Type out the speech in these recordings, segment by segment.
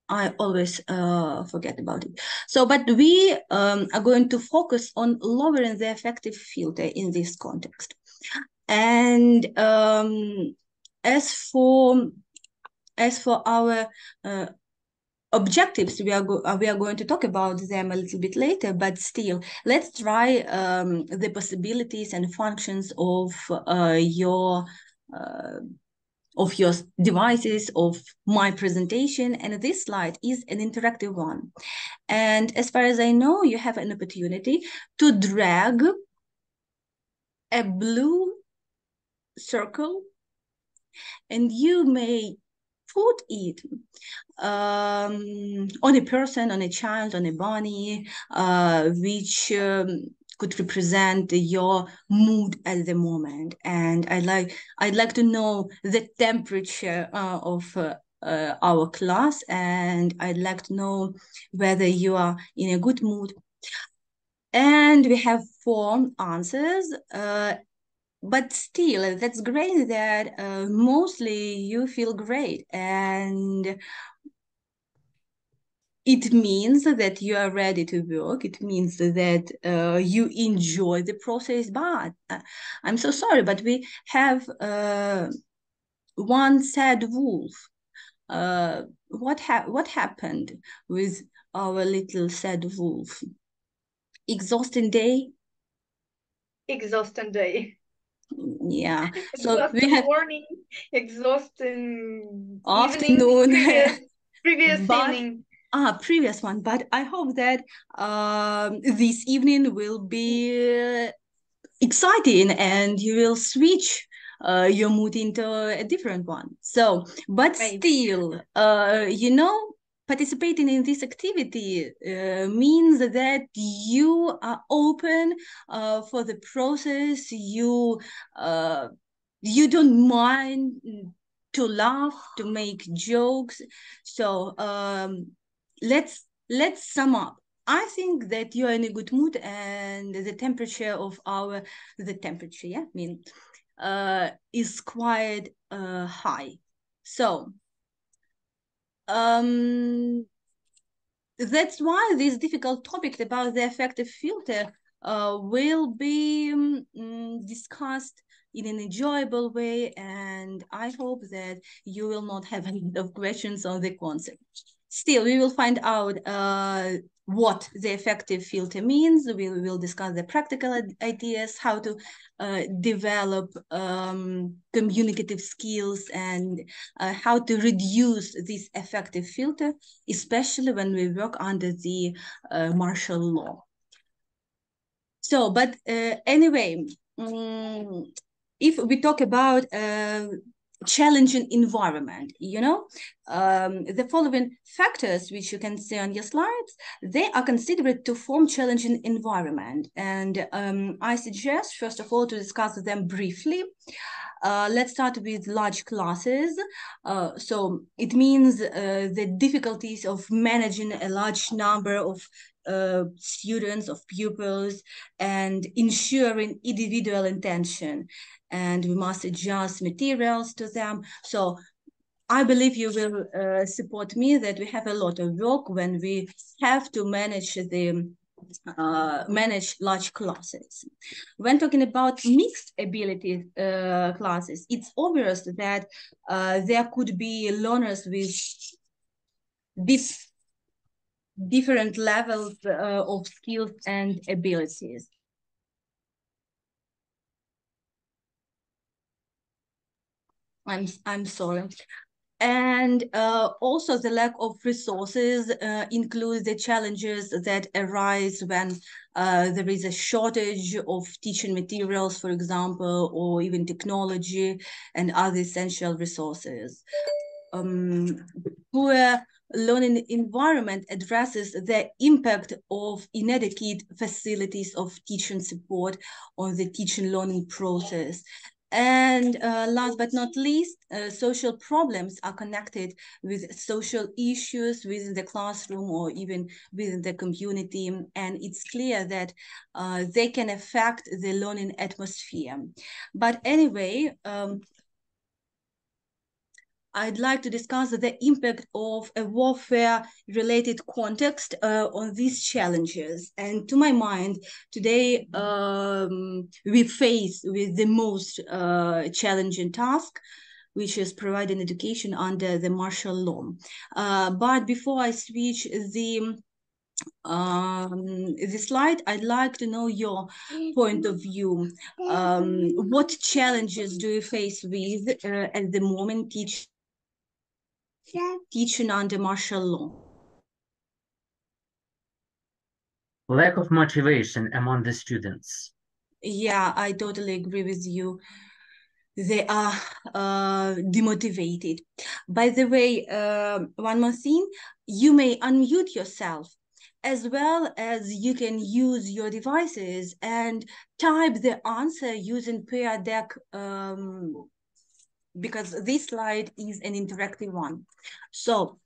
I always forget about it. So, but we are going to focus on lowering the affective filter in this context. And as for our objectives, we are going to talk about them a little bit later, but still, let's try the possibilities and functions of your devices, of my presentation. And this slide is an interactive one. And as far as I know, you have an opportunity to drag a blue circle, and you may put it on a person, on a child, on a bunny, which could represent your mood at the moment. And I'd like to know the temperature of our class, and I'd like to know whether you are in a good mood. And we have 4 answers. But still, that's great that mostly you feel great, and it means that you are ready to work. It means that you enjoy the process. But I'm so sorry, but we have one sad wolf. What happened with our little sad wolf? Exhausting day? Exhausting day. Yeah. So Exhausting we have morning, exhausting afternoon. evening, previous But evening. Previous one, but I hope that this evening will be exciting and you will switch your mood into a different one. So, but Maybe. still, participating in this activity means that you are open for the process. You don't mind to laugh, to make jokes. So let's sum up. I think that you are in a good mood, and the temperature of is quite high. So that's why this difficult topic about the affective filter will be discussed in an enjoyable way, and I hope that you will not have a lot of questions on the concept. Still, we will find out what the affective filter means. We will discuss the practical ideas, how to develop communicative skills, and how to reduce this affective filter, especially when we work under the martial law. So, but anyway, if we talk about challenging environment, the following factors, which you can see on your slides, they are considered to form challenging environment. And I suggest, first of all, to discuss them briefly. Let's start with large classes. So it means the difficulties of managing a large number of students, of pupils, and ensuring individual attention. And we must adjust materials to them. So I believe you will support me that we have a lot of work when we have to manage large classes. When talking about mixed ability classes, it's obvious that there could be learners with different levels of skills and abilities. I'm sorry. And also the lack of resources includes the challenges that arise when there is a shortage of teaching materials, for example, or even technology and other essential resources. Poor learning environment addresses the impact of inadequate facilities of teaching support on the teaching learning process. And last but not least, social problems are connected with social issues within the classroom or even within the community. And it's clear that they can affect the learning atmosphere. But anyway, I'd like to discuss the impact of a warfare-related context on these challenges. And to my mind, today we face with the most challenging task, which is providing education under the martial law. But before I switch the slide, I'd like to know your point of view. What challenges do you face with at the moment teaching under martial law? Lack of motivation among the students. Yeah, I totally agree with you. They are demotivated. By the way, one more thing, you may unmute yourself, as well as you can use your devices and type the answer using Peer Deck, because this slide is an interactive one. So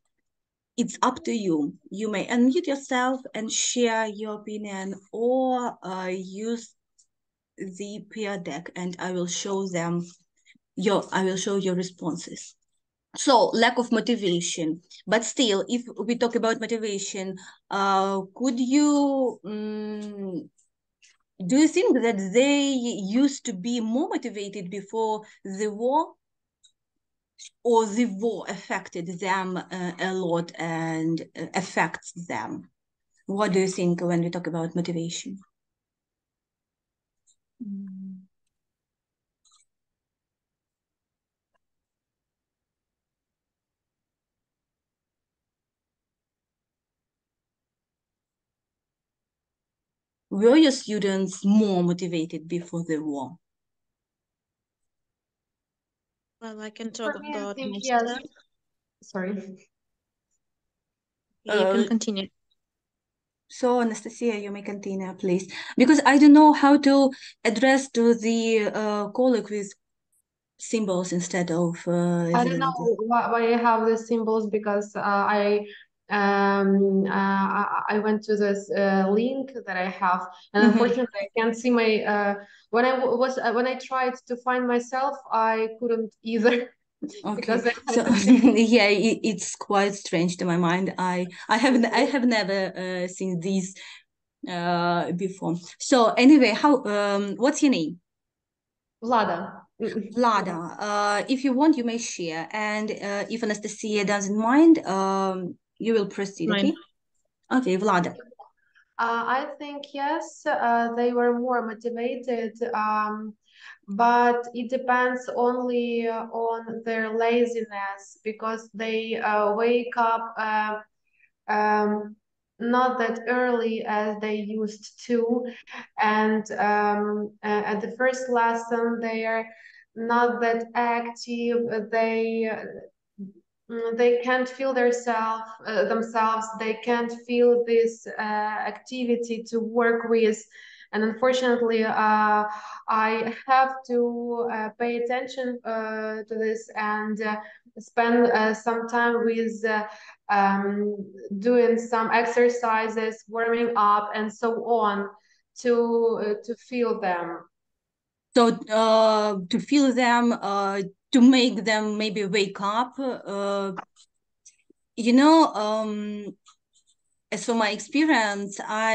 it's up to you. You may unmute yourself and share your opinion, or use the Peer Deck, and I will show them your responses. So lack of motivation, but still, if we talk about motivation, could you do you think that they used to be more motivated before the war, or the war affected them a lot and affects them? What do you think when we talk about motivation? Were your students more motivated before the war? Well, I can talk For me, I about think myself. yes. Sorry. You can continue. So Anastasia, you may continue, please, because I don't know how to address to the colleague with symbols instead of I don't know why I have the symbols, because I went to this link that I have, and unfortunately I can't see my when I tried to find myself, I couldn't either. Okay, because I so had to yeah, it's quite strange to my mind. I have never seen these before. So anyway, how what's your name? Vlada. Vlada. If you want, you may share, and if Anastasia doesn't mind, you will proceed. Okay. Okay, Vlada. I think yes, they were more motivated, but it depends only on their laziness, because they wake up not that early as they used to, and at the first lesson they are not that active. They can't feel themselves. They can't feel this activity to work with, and unfortunately, I have to pay attention to this and spend some time with doing some exercises, warming up, and so on to feel them. So to feel them, to make them maybe wake up, you know, as for my experience, I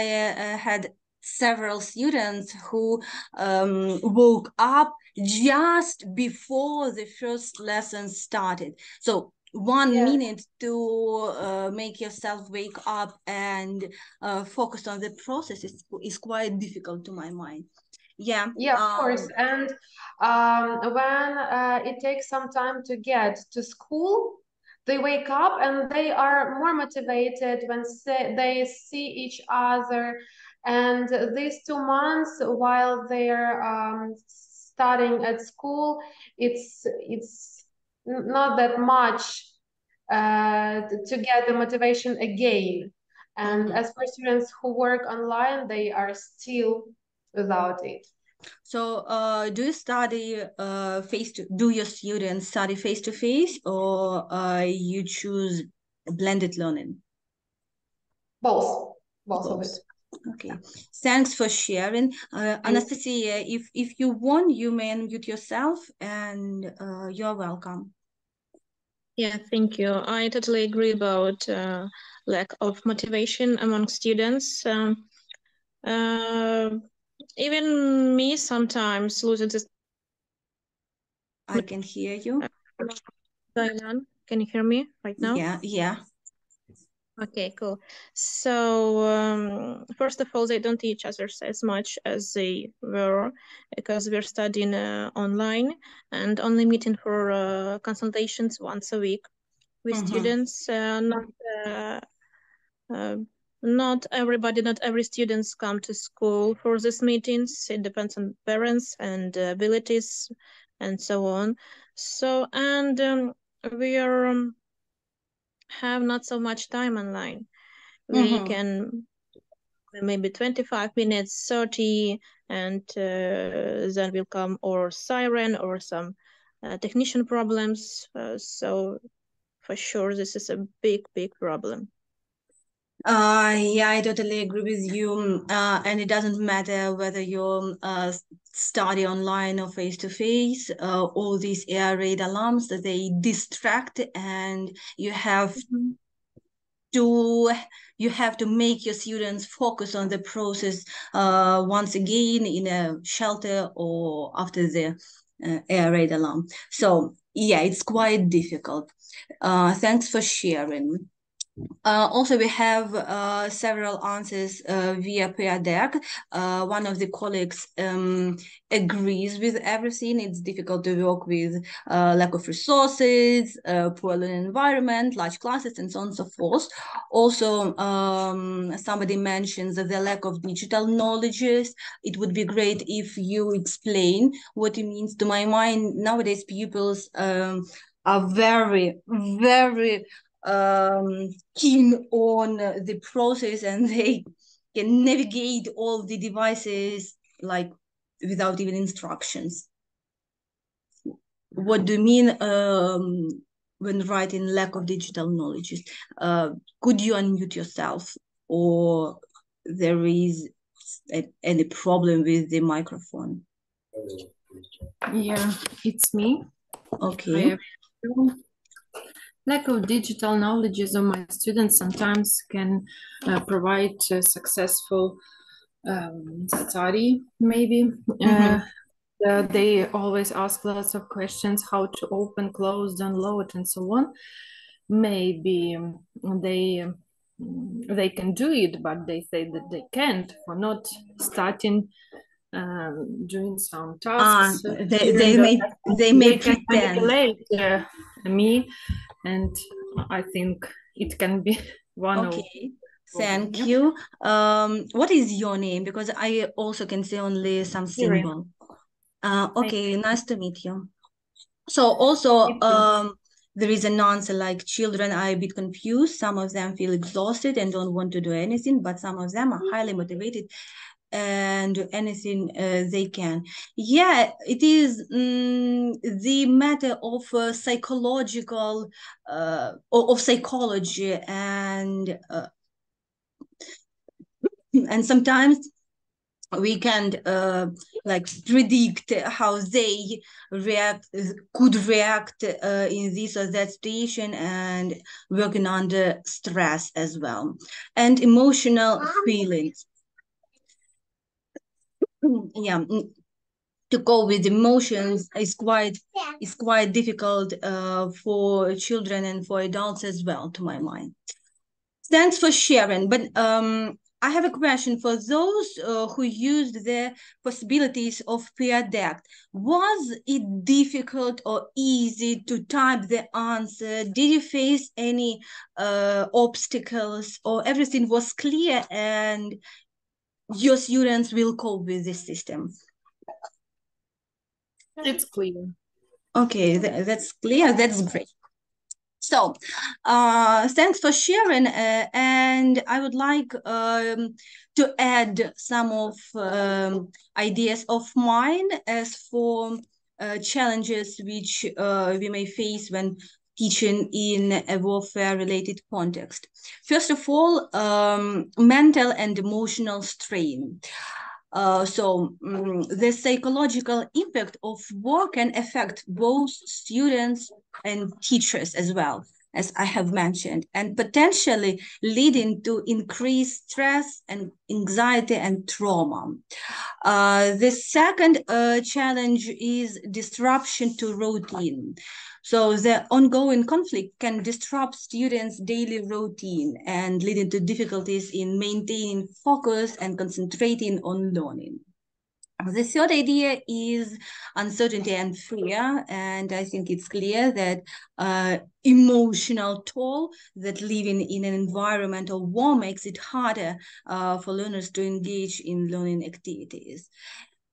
had several students who woke up just before the first lesson started. So 1 minute to make yourself wake up and focus on the process is quite difficult to my mind. Yeah, of course. And when it takes some time to get to school, they wake up and they are more motivated when they see each other. And these 2 months while they're studying at school, it's not that much to get the motivation again. And as for students who work online, they are still without it. So do you study do your students study face-to-face, or you choose blended learning? Both of it. Okay, thanks for sharing. Anastasia, if you want, you may unmute yourself, and you're welcome. Yeah, thank you. I totally agree about lack of motivation among students. Even me sometimes losing this. I can hear you. Going on. Can you hear me right now? Yeah. Okay, cool. So first of all, they don't teach us as much as they were, because we're studying online and only meeting for consultations once a week with students. Not every students come to school for these meetings. It depends on parents and abilities and so on. So, and we are have not so much time online. We can maybe 25 minutes, 30, and then will come or siren or some technician problems. So for sure, this is a big problem. Yeah, I totally agree with you. And it doesn't matter whether you study online or face-to-face, all these air raid alarms, that they distract, and you have to make your students focus on the process once again in a shelter or after the air raid alarm. So yeah, it's quite difficult. Thanks for sharing. Also, we have several answers via peer deck. One of the colleagues agrees with everything. It's difficult to work with lack of resources, poor learning environment, large classes, and so on and so forth. Also, somebody mentions that the lack of digital knowledges. It would be great if you explain what it means. To my mind, nowadays pupils are very keen on the process, and they can navigate all the devices like without even instructions. What do you mean when writing lack of digital knowledge? Could you unmute yourself, or there is any problem with the microphone? Yeah, it's me. Okay. Lack of digital knowledge of my students sometimes can provide successful study, maybe. They always ask lots of questions, how to open, close, download, and so on. Maybe they can do it, but they say that they can't for not starting doing some tasks. They may can pretend. Manipulate me, and I think it can be one of. Thank you. What is your name? Because I also can see only some symbol. Okay, nice to meet you. So also, there is an answer like children are a bit confused. Some of them feel exhausted and don't want to do anything, but some of them are highly motivated and do anything they can. Yeah, it is the matter of psychological of psychology, and sometimes we can't like predict how they could react in this or that situation, and working under stress as well, and emotional feelings. Yeah, to cope with emotions is quite difficult for children and for adults as well, to my mind. Thanks for sharing. But I have a question for those who used the possibilities of peer deck. Was it difficult or easy to type the answer? Did you face any obstacles, or everything was clear and your students will cope with this system? It's clear. Okay, that's clear. That's great. So, thanks for sharing, and I would like to add some of ideas of mine as for challenges which we may face when teaching in a warfare-related context. First of all, mental and emotional strain. The psychological impact of war can affect both students and teachers as well, as I have mentioned, and potentially leading to increased stress and anxiety and trauma. The second challenge is disruption to routine. So the ongoing conflict can disrupt students' daily routine and leading to difficulties in maintaining focus and concentrating on learning. The third idea is uncertainty and fear, and I think it's clear that emotional toll that living in an environment of war makes it harder for learners to engage in learning activities.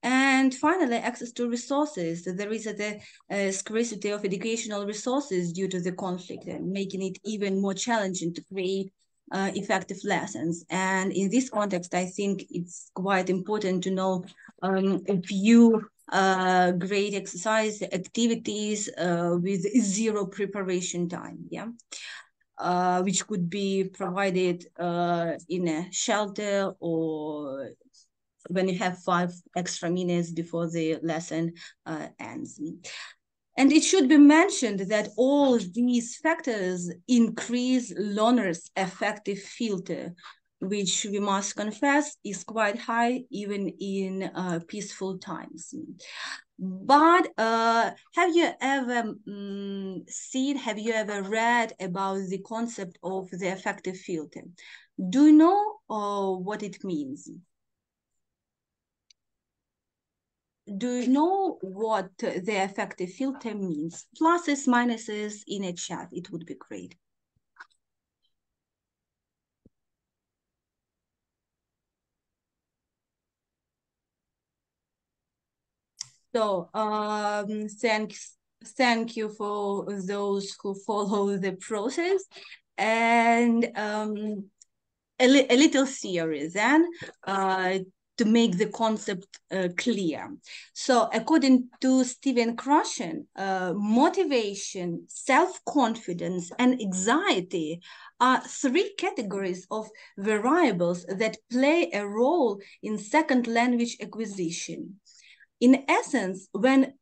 And finally, access to resources. There is a scarcity of educational resources due to the conflict, and making it even more challenging to create effective lessons. And in this context, I think it's quite important to know a few great exercise activities with zero preparation time, which could be provided in a shelter or when you have 5 extra minutes before the lesson ends. And it should be mentioned that all these factors increase learners' affective filter, which we must confess is quite high even in peaceful times. But have you ever read about the concept of the affective filter? Do you know what it means? Do you know what the affective filter means? Pluses, minuses in a chat, it would be great. So thank you for those who follow the process, and a little theory then to make the concept clear. So according to Stephen Krashen, motivation, self-confidence, and anxiety are 3 categories of variables that play a role in second language acquisition. In essence, when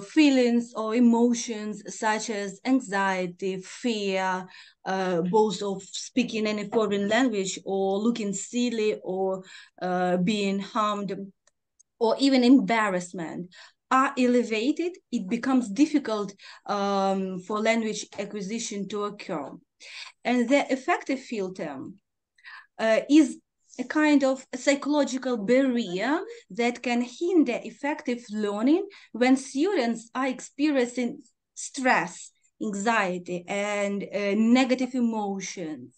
feelings or emotions such as anxiety, fear, both of speaking any foreign language or looking silly or being harmed or even embarrassment are elevated, it becomes difficult for language acquisition to occur. And the affective filter is a kind of psychological barrier that can hinder effective learning when students are experiencing stress, anxiety, and negative emotions.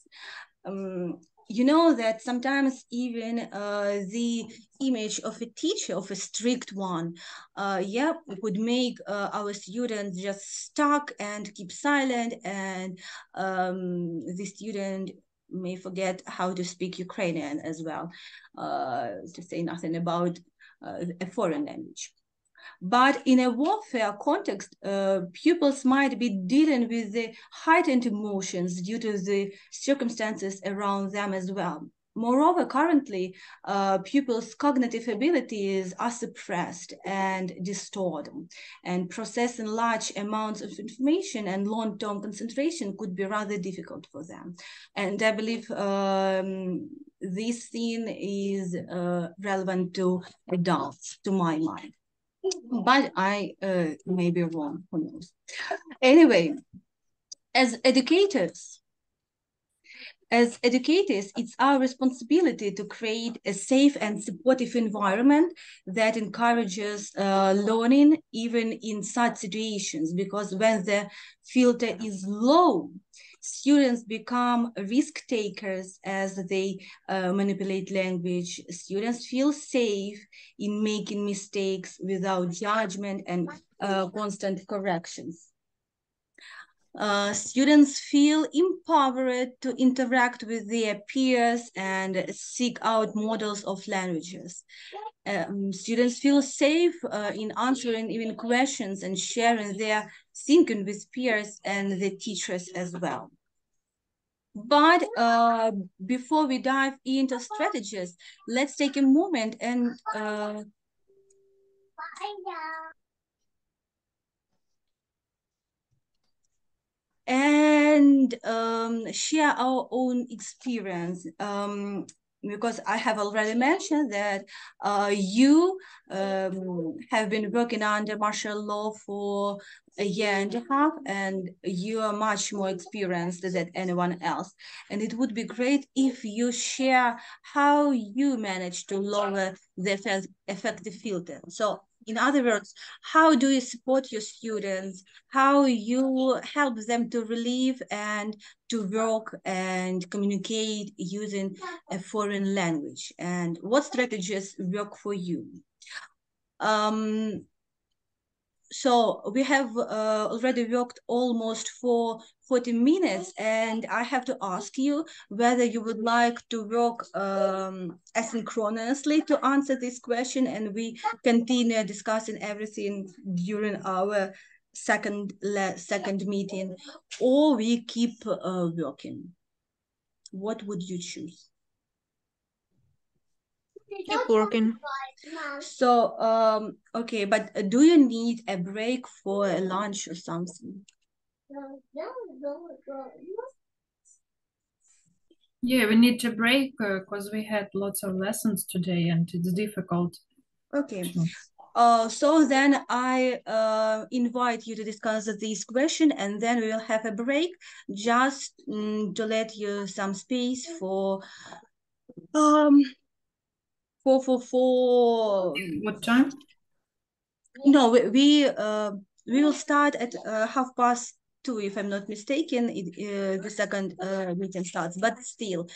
You know that sometimes even the image of a teacher, of a strict one, would make our students just stuck and keep silent, and the student may forget how to speak Ukrainian as well, to say nothing about a foreign language. But in a warfare context, pupils might be dealing with the heightened emotions due to the circumstances around them as well. Moreover, currently, pupils' cognitive abilities are suppressed and distorted, and processing large amounts of information and long-term concentration could be rather difficult for them. And I believe this theme is relevant to adults, to my mind. But I may be wrong, who knows. Anyway, as educators, it's our responsibility to create a safe and supportive environment that encourages learning even in such situations, because when the filter is low, students become risk takers as they manipulate language. Students feel safe in making mistakes without judgment and constant corrections. Students feel empowered to interact with their peers and seek out models of languages. Students feel safe in answering even questions and sharing their thinking with peers and the teachers as well. But before we dive into strategies, let's take a moment and and share our own experience. Because I have already mentioned that you have been working under martial law for a year and a half, and you are much more experienced than anyone else. And it would be great if you share how you manage to lower the affective filter. So in other words, how do you support your students? How you help them to relieve and to work and communicate using a foreign language? And what strategies work for you? So we have already worked almost for 40 minutes, and I have to ask you whether you would like to work asynchronously to answer this question, and we continue discussing everything during our second meeting, or we keep working. What would you choose? Keep working. So, okay, but do you need a break for a lunch or something? Yeah, we need to break because we had lots of lessons today and it's difficult. Okay. So then I invite you to discuss this question, and then we will have a break just to let you some space for What time? No, we will start at 2:30, if I'm not mistaken. The second meeting starts, but still,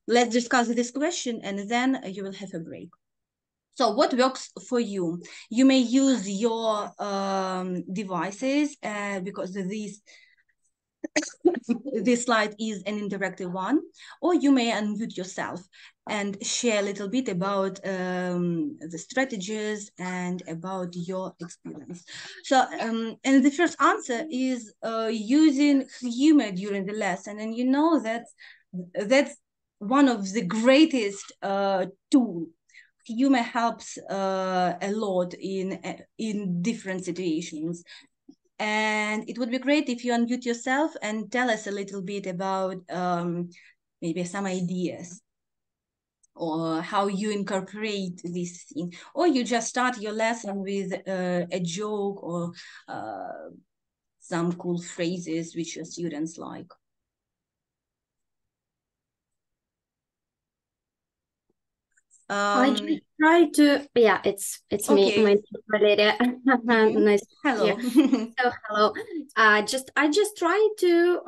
let's discuss this question, and then you will have a break. So what works for you? You may use your devices because this slide is an interactive one, or you may unmute yourself and share a little bit about the strategies and about your experience. So, and the first answer is using humor during the lesson. And you know that that's one of the greatest tools. Humor helps a lot in different situations. And it would be great if you unmute yourself and tell us a little bit about maybe some ideas or how you incorporate this thing. Or you just start your lesson with a joke or some cool phrases which your students like. I just try to, yeah, it's Okay. me, my name is Valeria. Nice to meet Hello. you. So hello. I just try to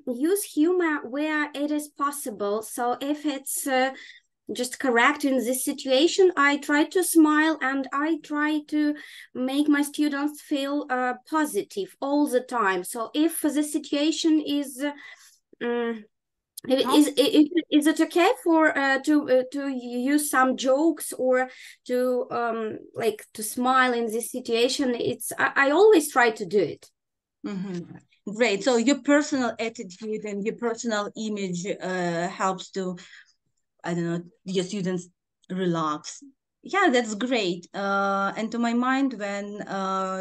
use humor where it is possible. So if it's just correct in this situation, I try to smile and I try to make my students feel positive all the time. So if the situation is is it okay for to use some jokes or to like to smile in this situation? I always try to do it. Great. So your personal attitude and your personal image helps to, I don't know, your students relax. Yeah, that's great. And to my mind, when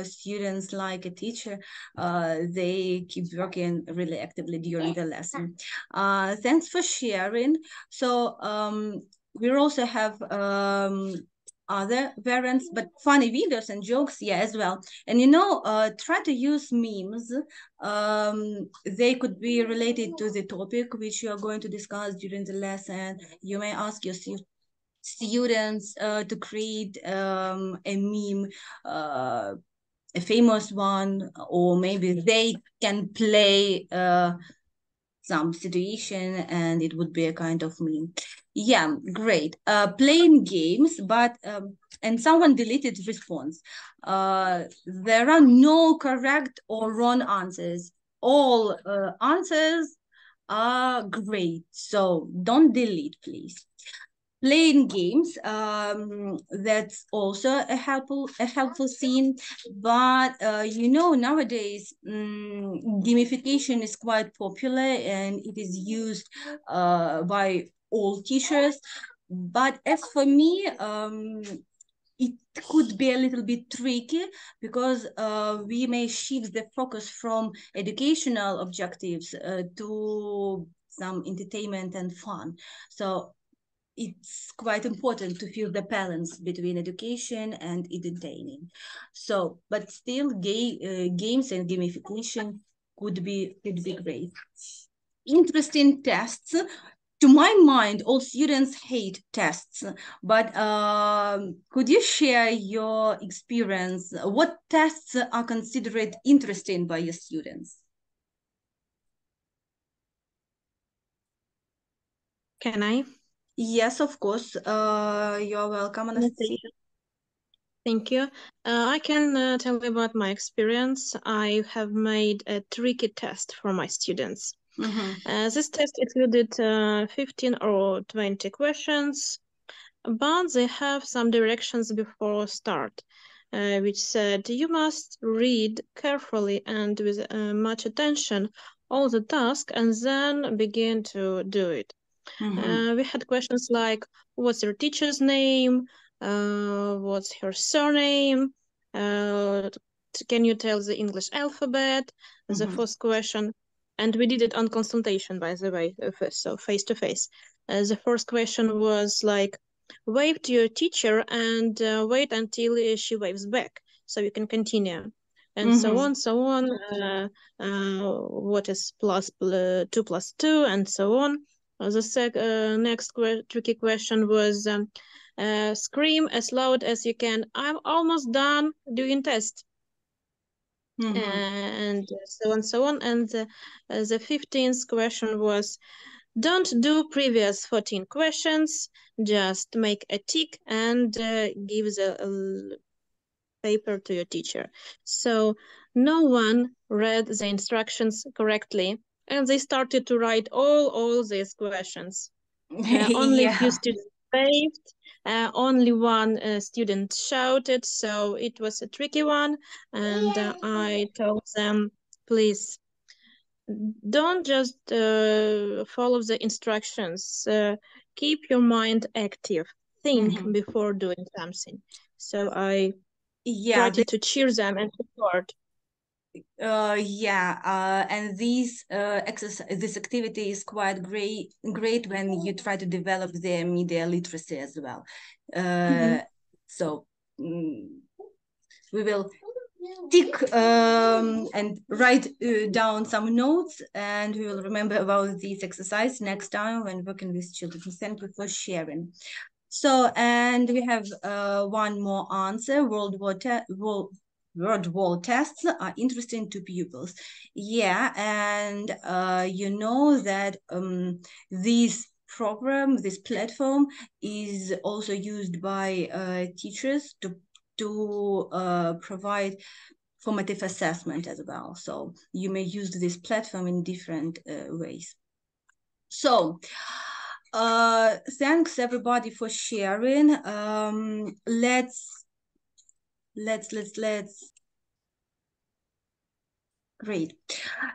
students like a teacher, they keep working really actively during the lesson. Thanks for sharing. So we also have other variants, but funny videos and jokes, yeah, as well. And you know, try to use memes. They could be related to the topic which you are going to discuss during the lesson. You may ask your students to create a meme, a famous one, or maybe they can play some situation and it would be a kind of meme. Yeah, great. Playing games, but and someone deleted response. There are no correct or wrong answers. All answers are great, so don't delete, please. Playing games, that's also a helpful thing, but you know, nowadays gamification is quite popular and it is used by all teachers. But as for me, it could be a little bit tricky because we may shift the focus from educational objectives to some entertainment and fun. So it's quite important to feel the balance between education and entertaining. So, but still, games and gamification could be great. Interesting tests. To my mind, all students hate tests, but could you share your experience? What tests are considered interesting by your students? Can I? Yes, of course. You're welcome, Anastasia. Thank you. I can tell you about my experience. I have made a tricky test for my students. This test included 15 or 20 questions, but they have some directions before start, which said you must read carefully and with much attention all the task and then begin to do it. We had questions like, what's your teacher's name? What's her surname? Can you tell the English alphabet? The first question. And we did it on consultation, by the way, so face-to-face. The first question was like, wave to your teacher and wait until she waves back, so you can continue. And so on. What is 2 + 2, and so on. The next tricky question was, scream as loud as you can, I'm almost done doing test. And so on. And the 15th question was, don't do previous 14 questions, just make a tick and give the paper to your teacher. So no one read the instructions correctly, and they started to write all these questions. Only few students waved. Only one student shouted, so it was a tricky one. And I told them, please, don't just follow the instructions. Keep your mind active. Think before doing something. So I tried to cheer them and support. And this activity is quite great when you try to develop their media literacy as well. So we will tick and write down some notes, and we will remember about this exercise next time when working with children. Thank you for sharing. So, and we have one more answer. World War tests are interesting to pupils. Yeah, and you know that this platform is also used by teachers to provide formative assessment as well. So you may use this platform in different ways. So thanks everybody for sharing. Great.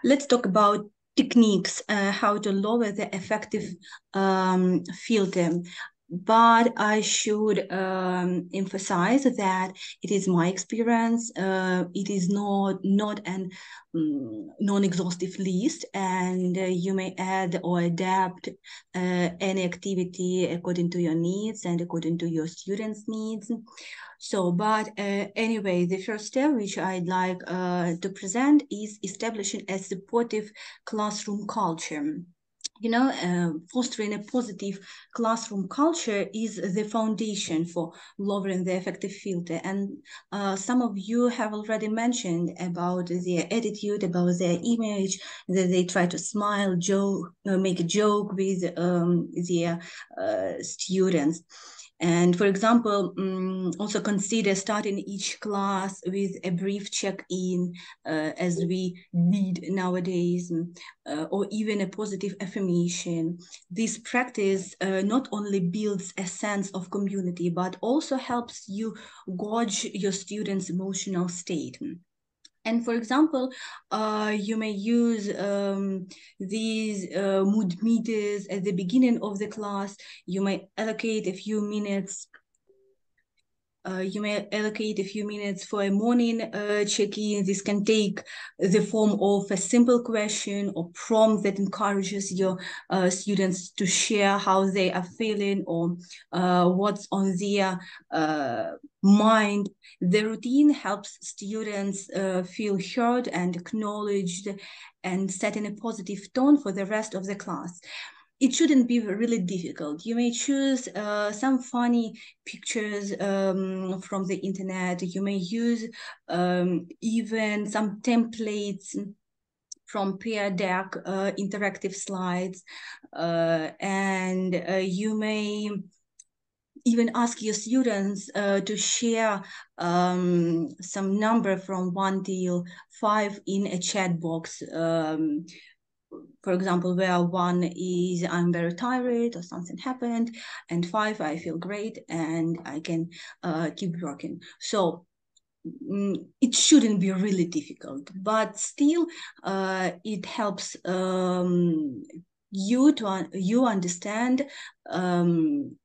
Let's talk about techniques, how to lower the affective filter. But I should emphasize that it is my experience. It is not an non-exhaustive list, and you may add or adapt any activity according to your needs and according to your students' needs. So, but anyway, the first step which I'd like to present is establishing a supportive classroom culture. You know, fostering a positive classroom culture is the foundation for lowering the affective filter. And some of you have already mentioned about their attitude, about their image, that they try to smile, joke, make a joke with their students. And for example, also consider starting each class with a brief check-in, as we need nowadays, or even a positive affirmation. This practice not only builds a sense of community, but also helps you gauge your students' emotional state. And for example, you may use these mood meters at the beginning of the class. You may allocate a few minutes You may allocate a few minutes for a morning check-in. This can take the form of a simple question or prompt that encourages your students to share how they are feeling or what's on their mind. The routine helps students feel heard and acknowledged and setting a positive tone for the rest of the class. It shouldn't be really difficult. You may choose some funny pictures from the internet. You may use even some templates from Peer Deck, interactive slides, and you may even ask your students to share some number from 1 till 5 in a chat box. For example, where 1 is I'm very tired or something happened, and 5 I feel great and I can keep working. So it shouldn't be really difficult, but still it helps you understand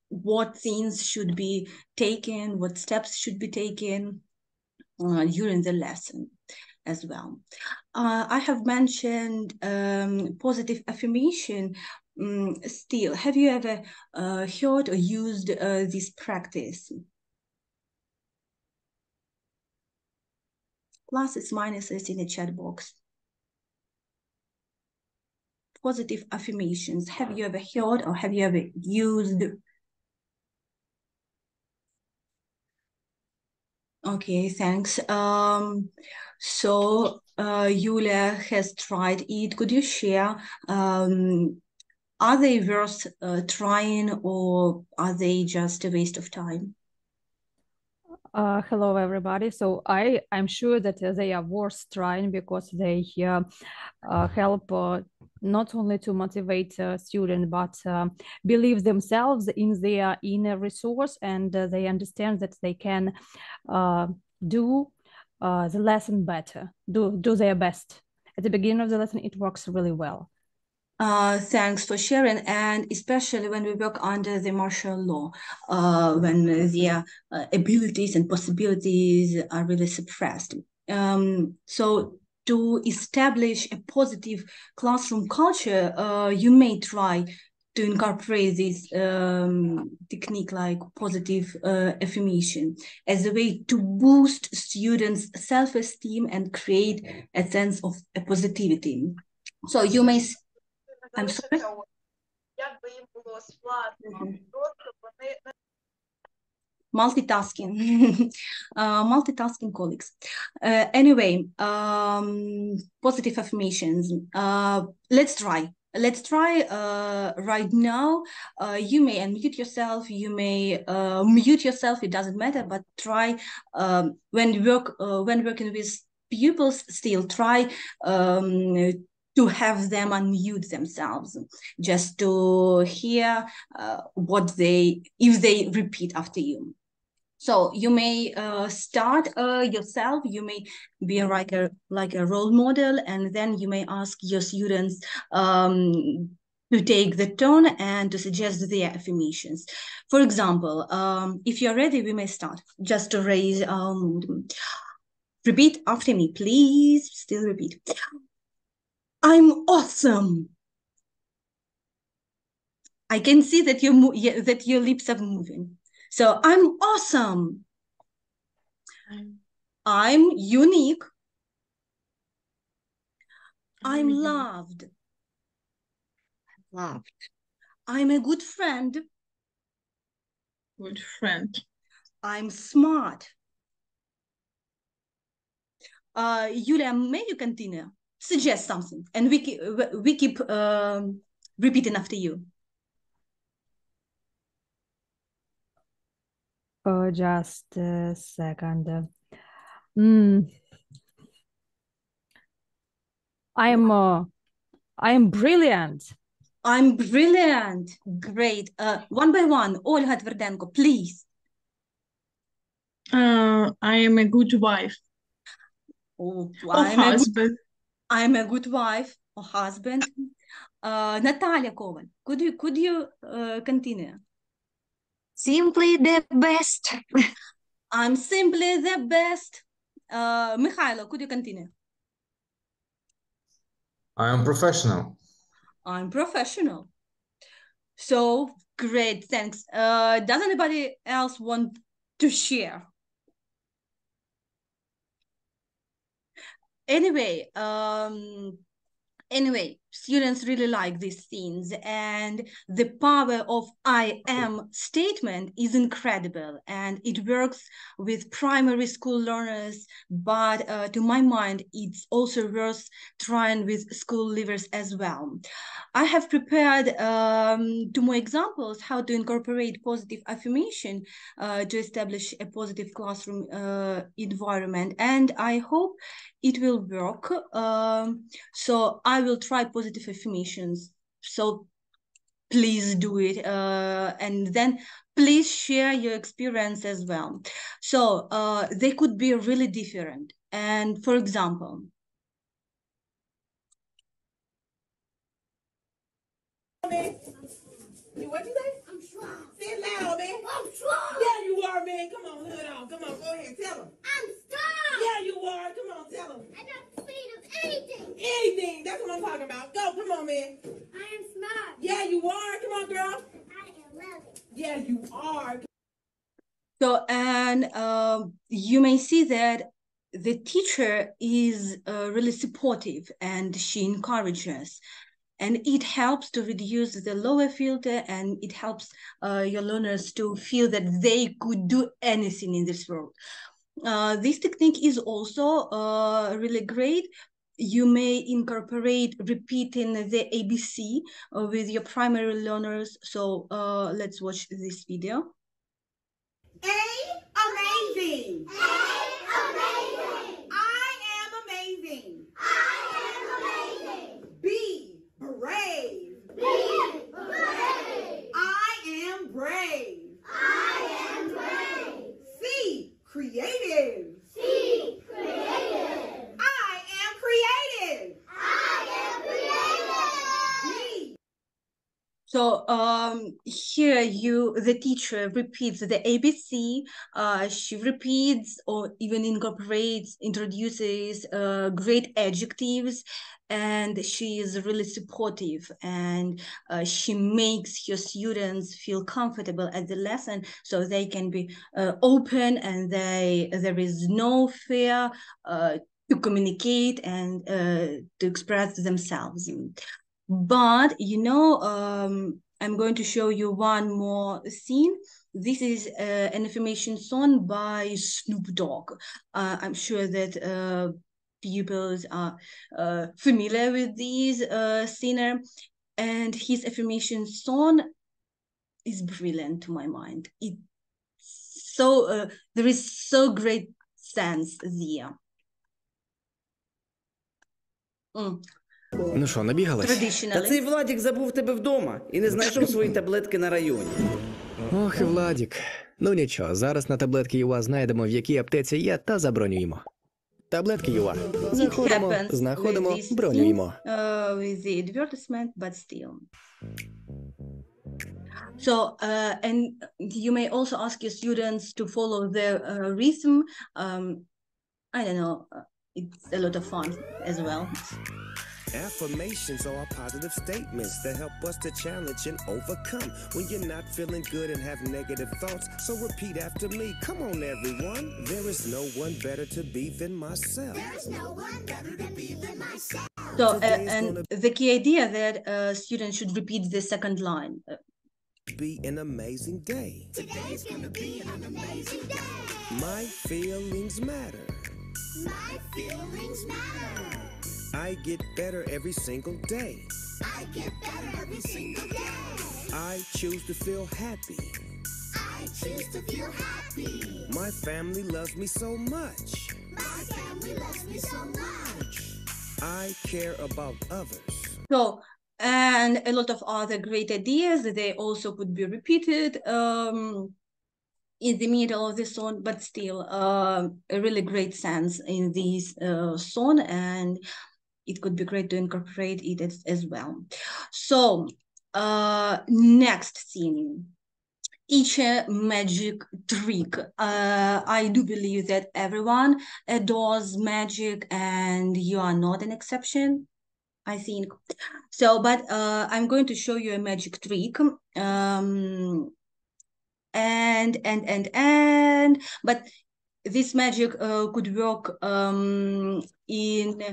what things should be taken, what steps should be taken during the lesson as well. I have mentioned positive affirmation. Still, have you ever heard or used this practice? Pluses, minuses in the chat box. Positive affirmations. Have you ever heard or have you ever used? Okay, thanks. So Yulia has tried it. Could you share? Are they worth trying, or are they just a waste of time? Hello, everybody. So I'm sure that they are worth trying because they help not only to motivate students, but believe themselves in their inner resource, and they understand that they can do the lesson better, do their best. At the beginning of the lesson, it works really well. Thanks for sharing, and especially when we work under the martial law, when their abilities and possibilities are really suppressed. So to establish a positive classroom culture, you may try to incorporate this technique like positive affirmation as a way to boost students' self-esteem and create a sense of positivity. So you may... I'm sorry? Multitasking. Multitasking colleagues. Anyway, positive affirmations. Let's try. Let's try right now. You may unmute yourself. You may mute yourself. It doesn't matter. But try when working with pupils. Still try to have them unmute themselves, just to hear if they repeat after you. So you may start yourself. You may be like a role model, and then you may ask your students to take the turn and to suggest their affirmations. For example, if you're ready, we may start. Just to raise our mood. Repeat after me, please. Still repeat. I'm awesome. I can see that that your lips are moving. So I'm awesome. I'm unique. I'm loved. I'm a good friend. Good friend. I'm smart. Yulia, may you continue? Suggest something, and we keep repeating after you. Just a second. I'm brilliant. I'm brilliant. Great. One by one, Olga Tverdenko, please. I am a good wife. Oh, I'm a good wife or husband. Natalia Koval, could you continue? Simply the best. I'm simply the best. Mikhailo, could you continue? I am professional. I'm professional. So great, thanks. Does anybody else want to share? Anyway, students really like these things, and the power of I am statement is incredible, and it works with primary school learners, but to my mind, it's also worth trying with school leavers as well. I have prepared 2 more examples how to incorporate positive affirmation to establish a positive classroom environment, and I hope it will work. So I will try positive affirmations. So please do it, and then please share your experience as well. So they could be really different. And for example, what you say? I'm strong. Say it loud, man. I'm strong. Yeah, you are, man. Come on, hood on. Come on, go ahead. Tell them. I'm strong. Yeah, you are. Come on, tell them. I'm not afraid of anything. Anything. That's what I'm talking about. Go, come on, man. I am smart. Yeah, you are. Come on, girl. I am loving. Yeah, you are. so, and you may see that the teacher is really supportive and she encourages. And it helps to reduce the lower filter, and it helps your learners to feel that they could do anything in this world. This technique is also really great. You may incorporate repeating the ABC with your primary learners. So let's watch this video. Amazing. Amazing. I am amazing. I am amazing. B, brave. B, brave. I am brave. I am brave. C, creative. C, creative. I am creative. I am creative. D. So here the teacher repeats the ABC. She repeats or even introduces great adjectives, and she is really supportive, and she makes her students feel comfortable at the lesson, so they can be open, and there is no fear to communicate and to express themselves. But I'm going to show you one more scene. This is an affirmation song by Snoop Dogg. I'm sure that pupils are familiar with this singer, and his affirmation song is brilliant to my mind. There is so great sense there. Ну що, набігалась? Та цей Владік забув тебе вдома і не знайшов свої таблетки на районі. Ох, і Владік. Ну нічого, зараз на таблетки ЮА знайдемо, в якій аптеці є, та забронюємо. Таблетки ЮА. Заходимо, знаходимо, бронюємо. With the advertisement, but still. So, and you may also ask your students to follow the rhythm. I don't know, it's a lot of fun as well. Affirmations are positive statements that help us to challenge and overcome when you're not feeling good and have negative thoughts. So repeat after me. Come on, everyone. There is no one better to be than myself. There's no one better to be than myself. So, and the key idea that students should repeat the second line. Be an amazing day. Today's gonna be an amazing day. My feelings matter. My feelings matter. I get better every single day. I get better every single day. I choose to feel happy. I choose to feel happy. My family loves me so much. My family loves me so much. I care about others. So, and a lot of other great ideas, they also could be repeated in the middle of the song, but still a really great sense in this song, and it could be great to incorporate it as well. So next scene. each magic trick. I do believe that everyone adores magic and you are not an exception, I think. So, but I'm going to show you a magic trick. But this magic could work in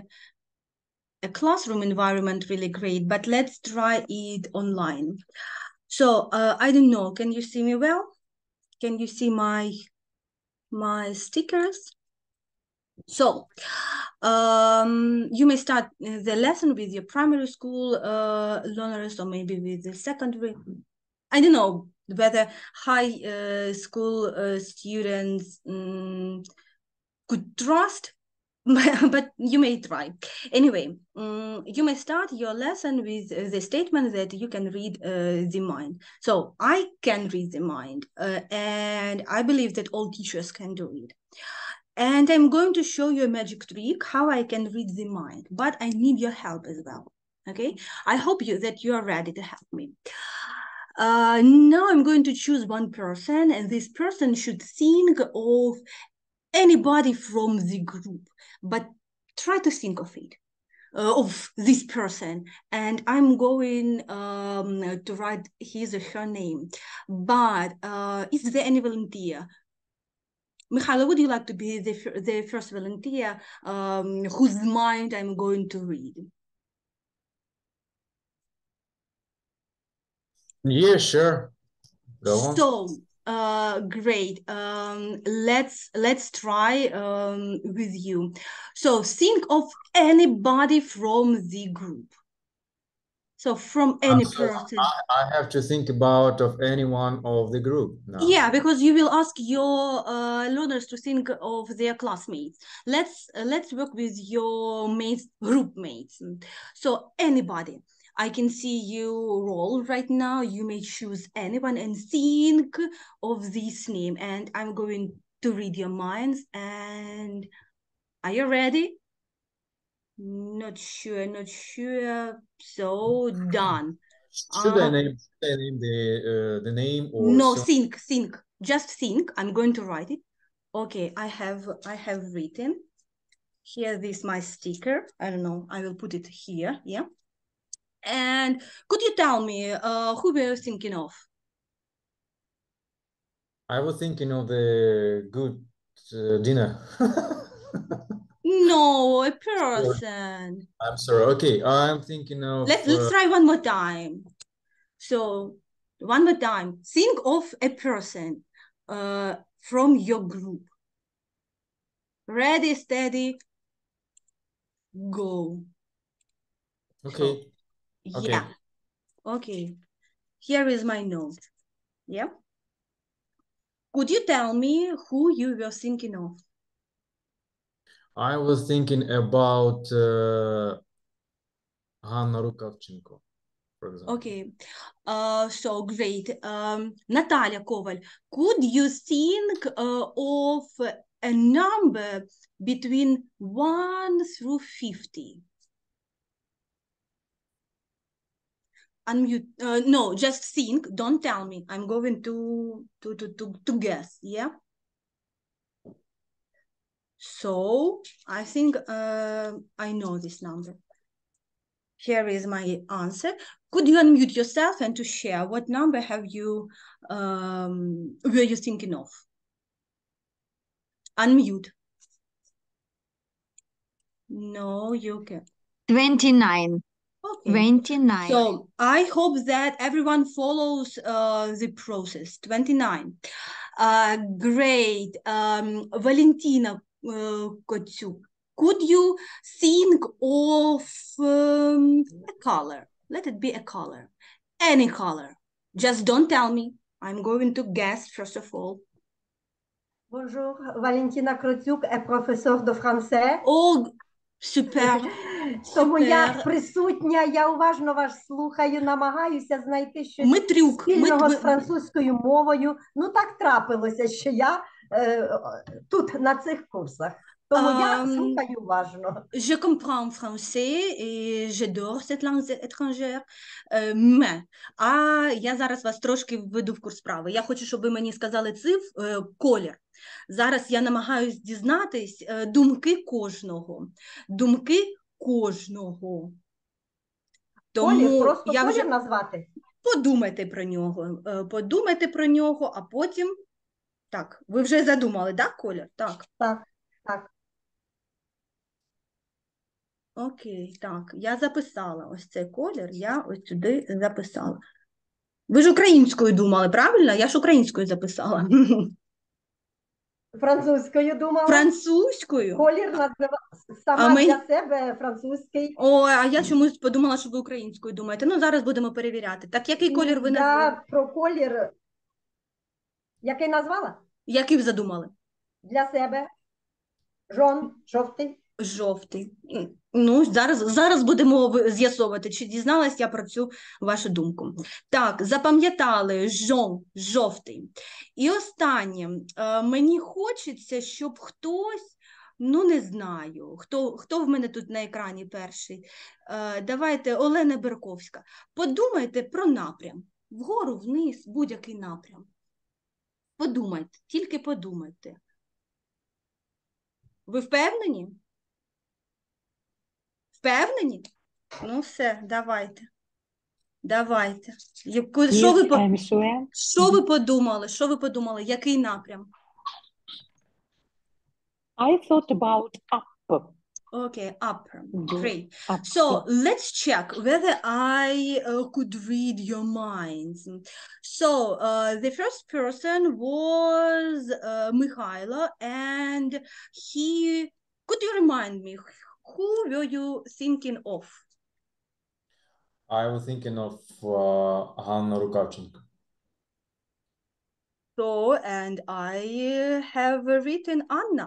a classroom environment really great, but let's try it online. So I don't know, can you see me well? Can you see my stickers? So you may start the lesson with your primary school learners, or maybe with the secondary. I don't know whether high school students could trust, but you may try. Anyway, you may start your lesson with the statement that you can read the mind. So I can read the mind, and I believe that all teachers can do it. And I'm going to show you a magic trick, how I can read the mind, but I need your help as well, okay? I hope that you are ready to help me. Now I'm going to choose one person, and this person should think of anybody from the group, but try to think of it, of this person. And I'm going to write his or her name. But is there any volunteer? Michaela, would you like to be the first volunteer whose mind I'm going to read? Yeah, sure. Go on. So, great. Let's try with you. So think of anybody from the group. So from any person. I have to think about of anyone of the group now. Yeah, because you will ask your learners to think of their classmates. Let's work with your group mates. So anybody. I can see you roll right now. You may choose anyone and think of this name. And I'm going to read your minds. And are you ready? Not sure. So done. Should I name the name or no? so? Think. Just think. I'm going to write it. Okay, I have written. Here is my sticker. I don't know. I will put it here. Yeah. And could you tell me who were you thinking of? I was thinking of the good dinner. No, a person. I'm sorry. Okay, I'm thinking of. Let's try one more time. So one more time. Think of a person from your group. Ready, steady, go. Okay. So, yeah. Okay. Here is my note. Yeah. Could you tell me who you were thinking of? I was thinking about Hanna Rukavchenko, for example. Okay. So great. Natalia Koval, could you think of a number between 1 through 50? Unmute. No, just think. Don't tell me. I'm going to guess. Yeah. So I think I know this number. Here is my answer. Could you unmute yourself and to share what number have you were you thinking of? Unmute. No, you can. 29. Okay. 29. So I hope that everyone follows the process. 29. Great. Valentina Kotsuk, could you think of a color? Let it be a color. Any color. Just don't tell me. I'm going to guess first of all. Bonjour, Valentina Kotsuk, professeur de français. Oh, super. Тому я присутня, я уважно вас слухаю, намагаюся знайти щось спільного з французькою мовою. Ну так трапилося, що я тут на цих курсах. Тому я слухаю уважно. Je comprends français et j'adore cette langue étrangère. Mais, я зараз вас трошки введу в курс справи. Я хочу, щоб ви мені сказали колір. Зараз я намагаюсь дізнатись думки кожного. Думки кожного. Тому Колір, просто я колір назвати? Подумайте про нього, а потім... Так, ви вже задумали, так, колір? Так. Так. Окей, так, я записала ось цей колір, я ось сюди записала. Ви ж українською думали, правильно? Я ж українською записала. Французькою думала. Французькою? Колір називала сама для себе французький. Ой, а я чомусь подумала, що ви українською думаєте. Ну, зараз будемо перевіряти. Так, який колір ви назвали? Я про колір... Який назвала? Який ви задумали? Для себе. Жовтий. Жовтий. Ну, зараз будемо з'ясовувати, чи дізналась я про цю вашу думку. Так, запам'ятали жовтий. І останнє. Мені хочеться, щоб хтось, ну не знаю, хто в мене тут на екрані перший. Давайте, Олена Берковська. Подумайте про напрям. Вгору, вниз, будь-який напрям. Подумайте, тільки подумайте. Ви впевнені? Впевнені? Ну все, давайте. Що ви подумали? Який напрям? I thought about up. Okay, up. Great. So let's check whether I could read your minds. So the first person was Mikhailo, and could you remind me, who were you thinking of? I was thinking of Hanna Rukavchenko. So, and I have written Anna.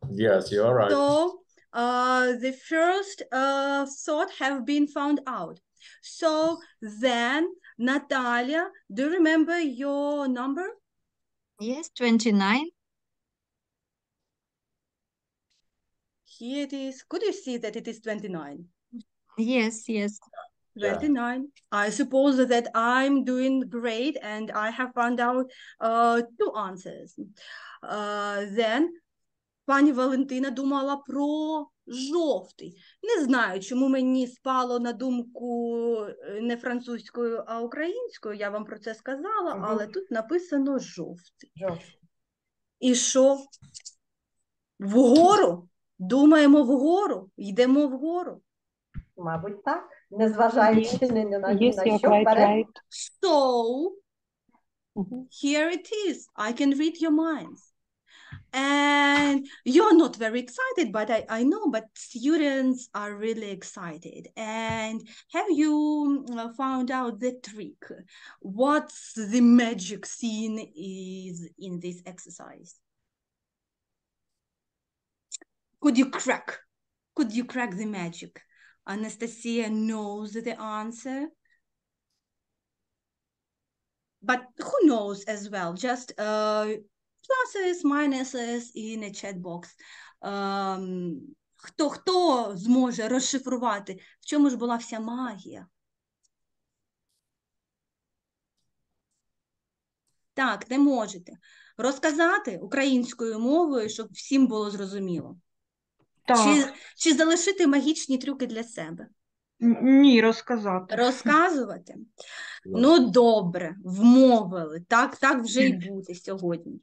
Yes, you are right. So, the first thought have been found out. So then, Natalia, do you remember your number? Yes, 29. Here it is. Could you see that it is 29? Yes. 29. I suppose that I'm doing great and I have found out 2 answers. Then, пані Валентина думала про жовтий. Не знаю, чому мені спало на думку не французькою, а українською. Я вам про це сказала, але тут написано жовтий. І що? Вгору? Думаємо вгору? Йдемо вгору? Мабуть, так. Незважаючи ні на що. Right. So, here it is. I can read your minds. And you're not very excited, but I know, but students are really excited. And have you found out the trick? What's the magic scene is in this exercise? Could you crack the magic? Anastasia knows the answer. But who knows as well? Just pluses, minuses in a chat box. Хто зможе розшифрувати, в чому ж була вся магія? Так, не можете. Розказати українською мовою, щоб всім було зрозуміло. Так. Чи залишити магічні трюки для себе? Ні, розказати. Розказувати? Ну, добре, вмовили. Так вже й буде сьогодні.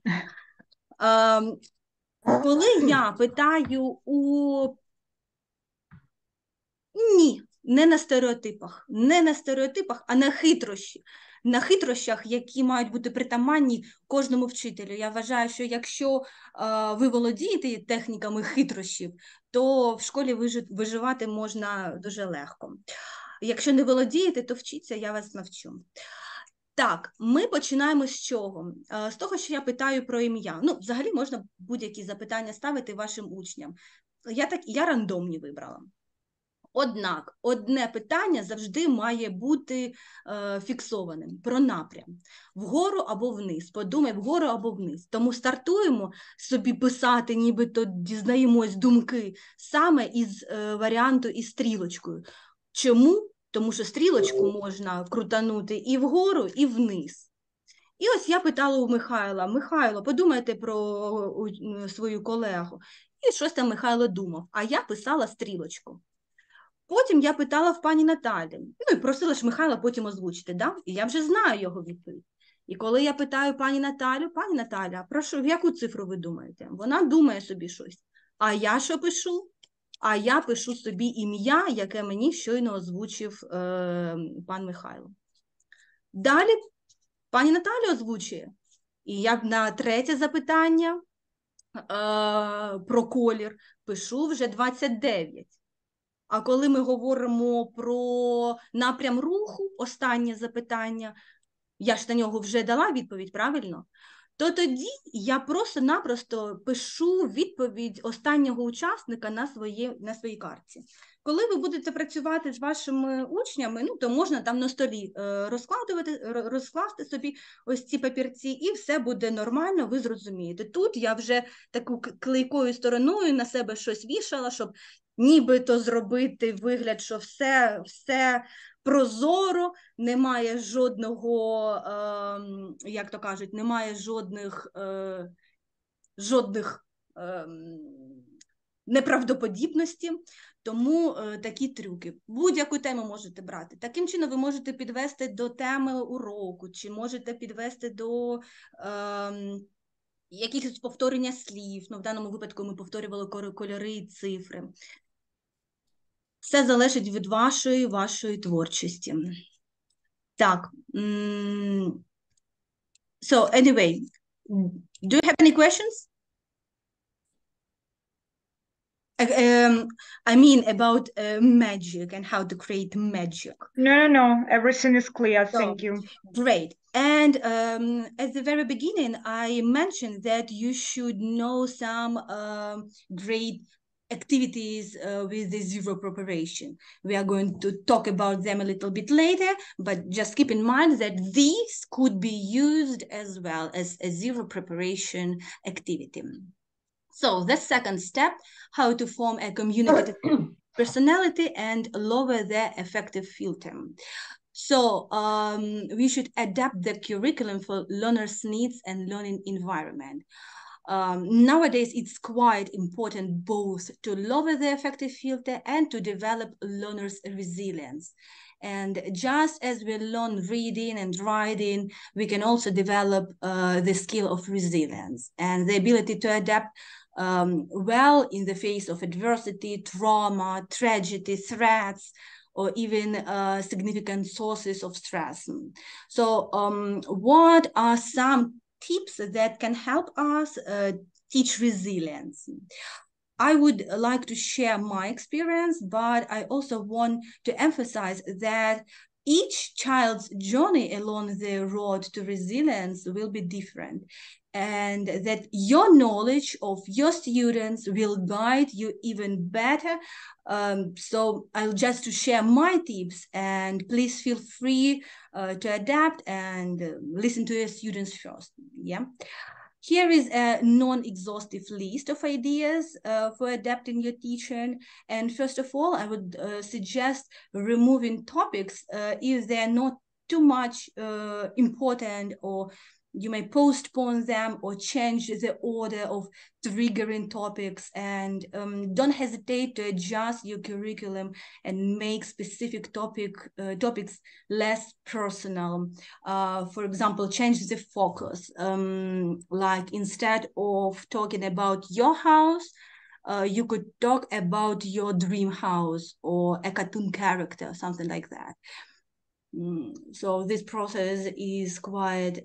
Коли я питаю Ні, не на стереотипах, а на хитрощі. На хитрощах, які мають бути притаманні кожному вчителю. Я вважаю, що якщо ви володієте техніками хитрощів, то в школі виживати можна дуже легко. Якщо не володієте, то вчіться, я вас навчу. Так, ми починаємо з чого? З того, що я питаю про ім'я. Ну, взагалі можна будь-які запитання ставити вашим учням. Я рандомні вибрала. Однак, одне питання завжди має бути фіксованим, про напрям. Вгору або вниз, подумай, вгору або вниз. Тому стартуємо собі писати, нібито дізнаємось думки, саме із варіанту із стрілочкою. Чому? Тому що стрілочку можна крутанути і вгору, і вниз. І ось я питала у Михайла: Михайло, подумайте про свою колегу. І щось там Михайло думав, а я писала стрілочку. Потім я питала в пані Наталі, ну і просила ж Михайла потім озвучити, да? І я вже знаю його відповідь. І коли я питаю пані Наталя, прошу, в яку цифру ви думаєте? Вона думає собі щось. А я що пишу? А я пишу собі ім'я, яке мені щойно озвучив пан Михайло. Далі пані Наталя озвучує. І я на третє запитання про колір пишу вже 29. А коли ми говоримо про напрям руху, останнє запитання, я ж на нього вже дала відповідь, правильно? То тоді я просто-напросто пишу відповідь останнього учасника на своїй картці. Коли ви будете працювати з вашими учнями, ну, то можна там на столі розкласти собі ось ці папірці, і все буде нормально, ви зрозумієте. Тут я вже таку клейкою стороною на себе щось вішала, щоб нібито зробити вигляд, що все прозоро, немає жодного, як то кажуть, немає жодних неправдоподібності, тому такі трюки. Будь-яку тему можете брати. Таким чином ви можете підвести до теми уроку, чи можете підвести до якихось повторення слів. Ну, в даному випадку ми повторювали кольори і цифри. Все залежить від вашої творчості. Так. So, anyway, do you have any questions? I mean about magic and how to create magic. No. Everything is clear. Thank you. Great. And at the very beginning, I mentioned that you should know some great activities with the zero preparation. We are going to talk about them a little bit later, but just keep in mind that these could be used as well as a zero preparation activity. So the second step, how to form a communicative personality and lower the affective filter. So we should adapt the curriculum for learners' needs and learning environment. Nowadays, it's quite important both to lower the affective filter and to develop learners' resilience. And just as we learn reading and writing, we can also develop the skill of resilience and the ability to adapt well in the face of adversity, trauma, tragedy, threats, or even significant sources of stress. So what are some tips that can help us teach resilience? I would like to share my experience, but I also want to emphasize that each child's journey along the road to resilience will be different, and that your knowledge of your students will guide you even better. So I'll just to share my tips, and please feel free to adapt and listen to your students first. Yeah. Here is a non-exhaustive list of ideas for adapting your teaching. And first of all, I would suggest removing topics if they're not too much important, or you may postpone them or change the order of triggering topics, and don't hesitate to adjust your curriculum and make specific topics less personal. For example, change the focus. Like instead of talking about your house, you could talk about your dream house or a cartoon character, something like that. So this process is quite,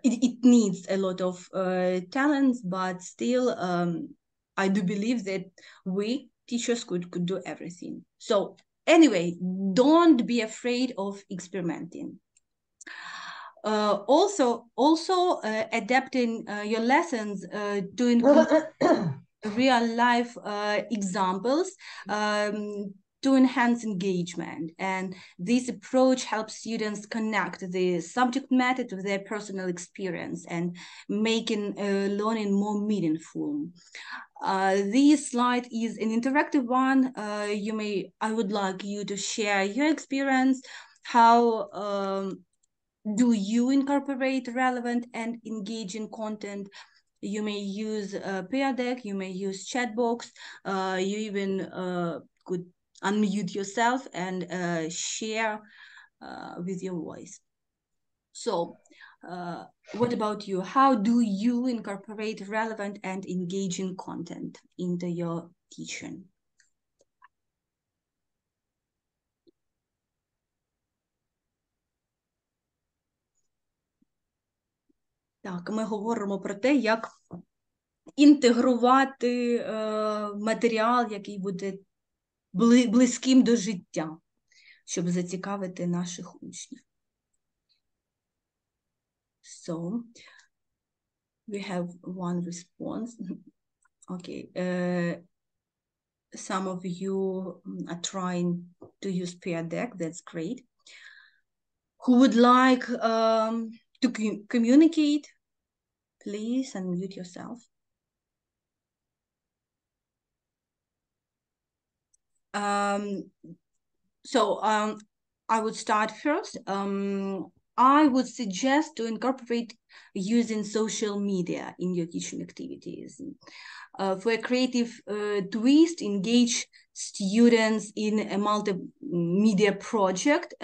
it needs a lot of talents, but still I do believe that we teachers could do everything. So anyway, don't be afraid of experimenting. Also adapting your lessons to include real-life examples to enhance engagement. And this approach helps students connect the subject matter to their personal experience and making learning more meaningful. This slide is an interactive one. I would like you to share your experience. How do you incorporate relevant and engaging content? You may use peer deck, you may use chat box, you even could unmute yourself and share with your voice. So what about you? How do you incorporate relevant and engaging content into your teaching? Так, ми говоримо про те, як інтегрувати матеріал, який буде близьким до життя, щоб зацікавити наших учнів. So, we have one response. Okay, some of you are trying to use peer deck, that's great. Who would like to communicate? Please unmute yourself. I would start first. I would suggest to incorporate using social media in your teaching activities. For a creative twist, engage students in a multimedia project.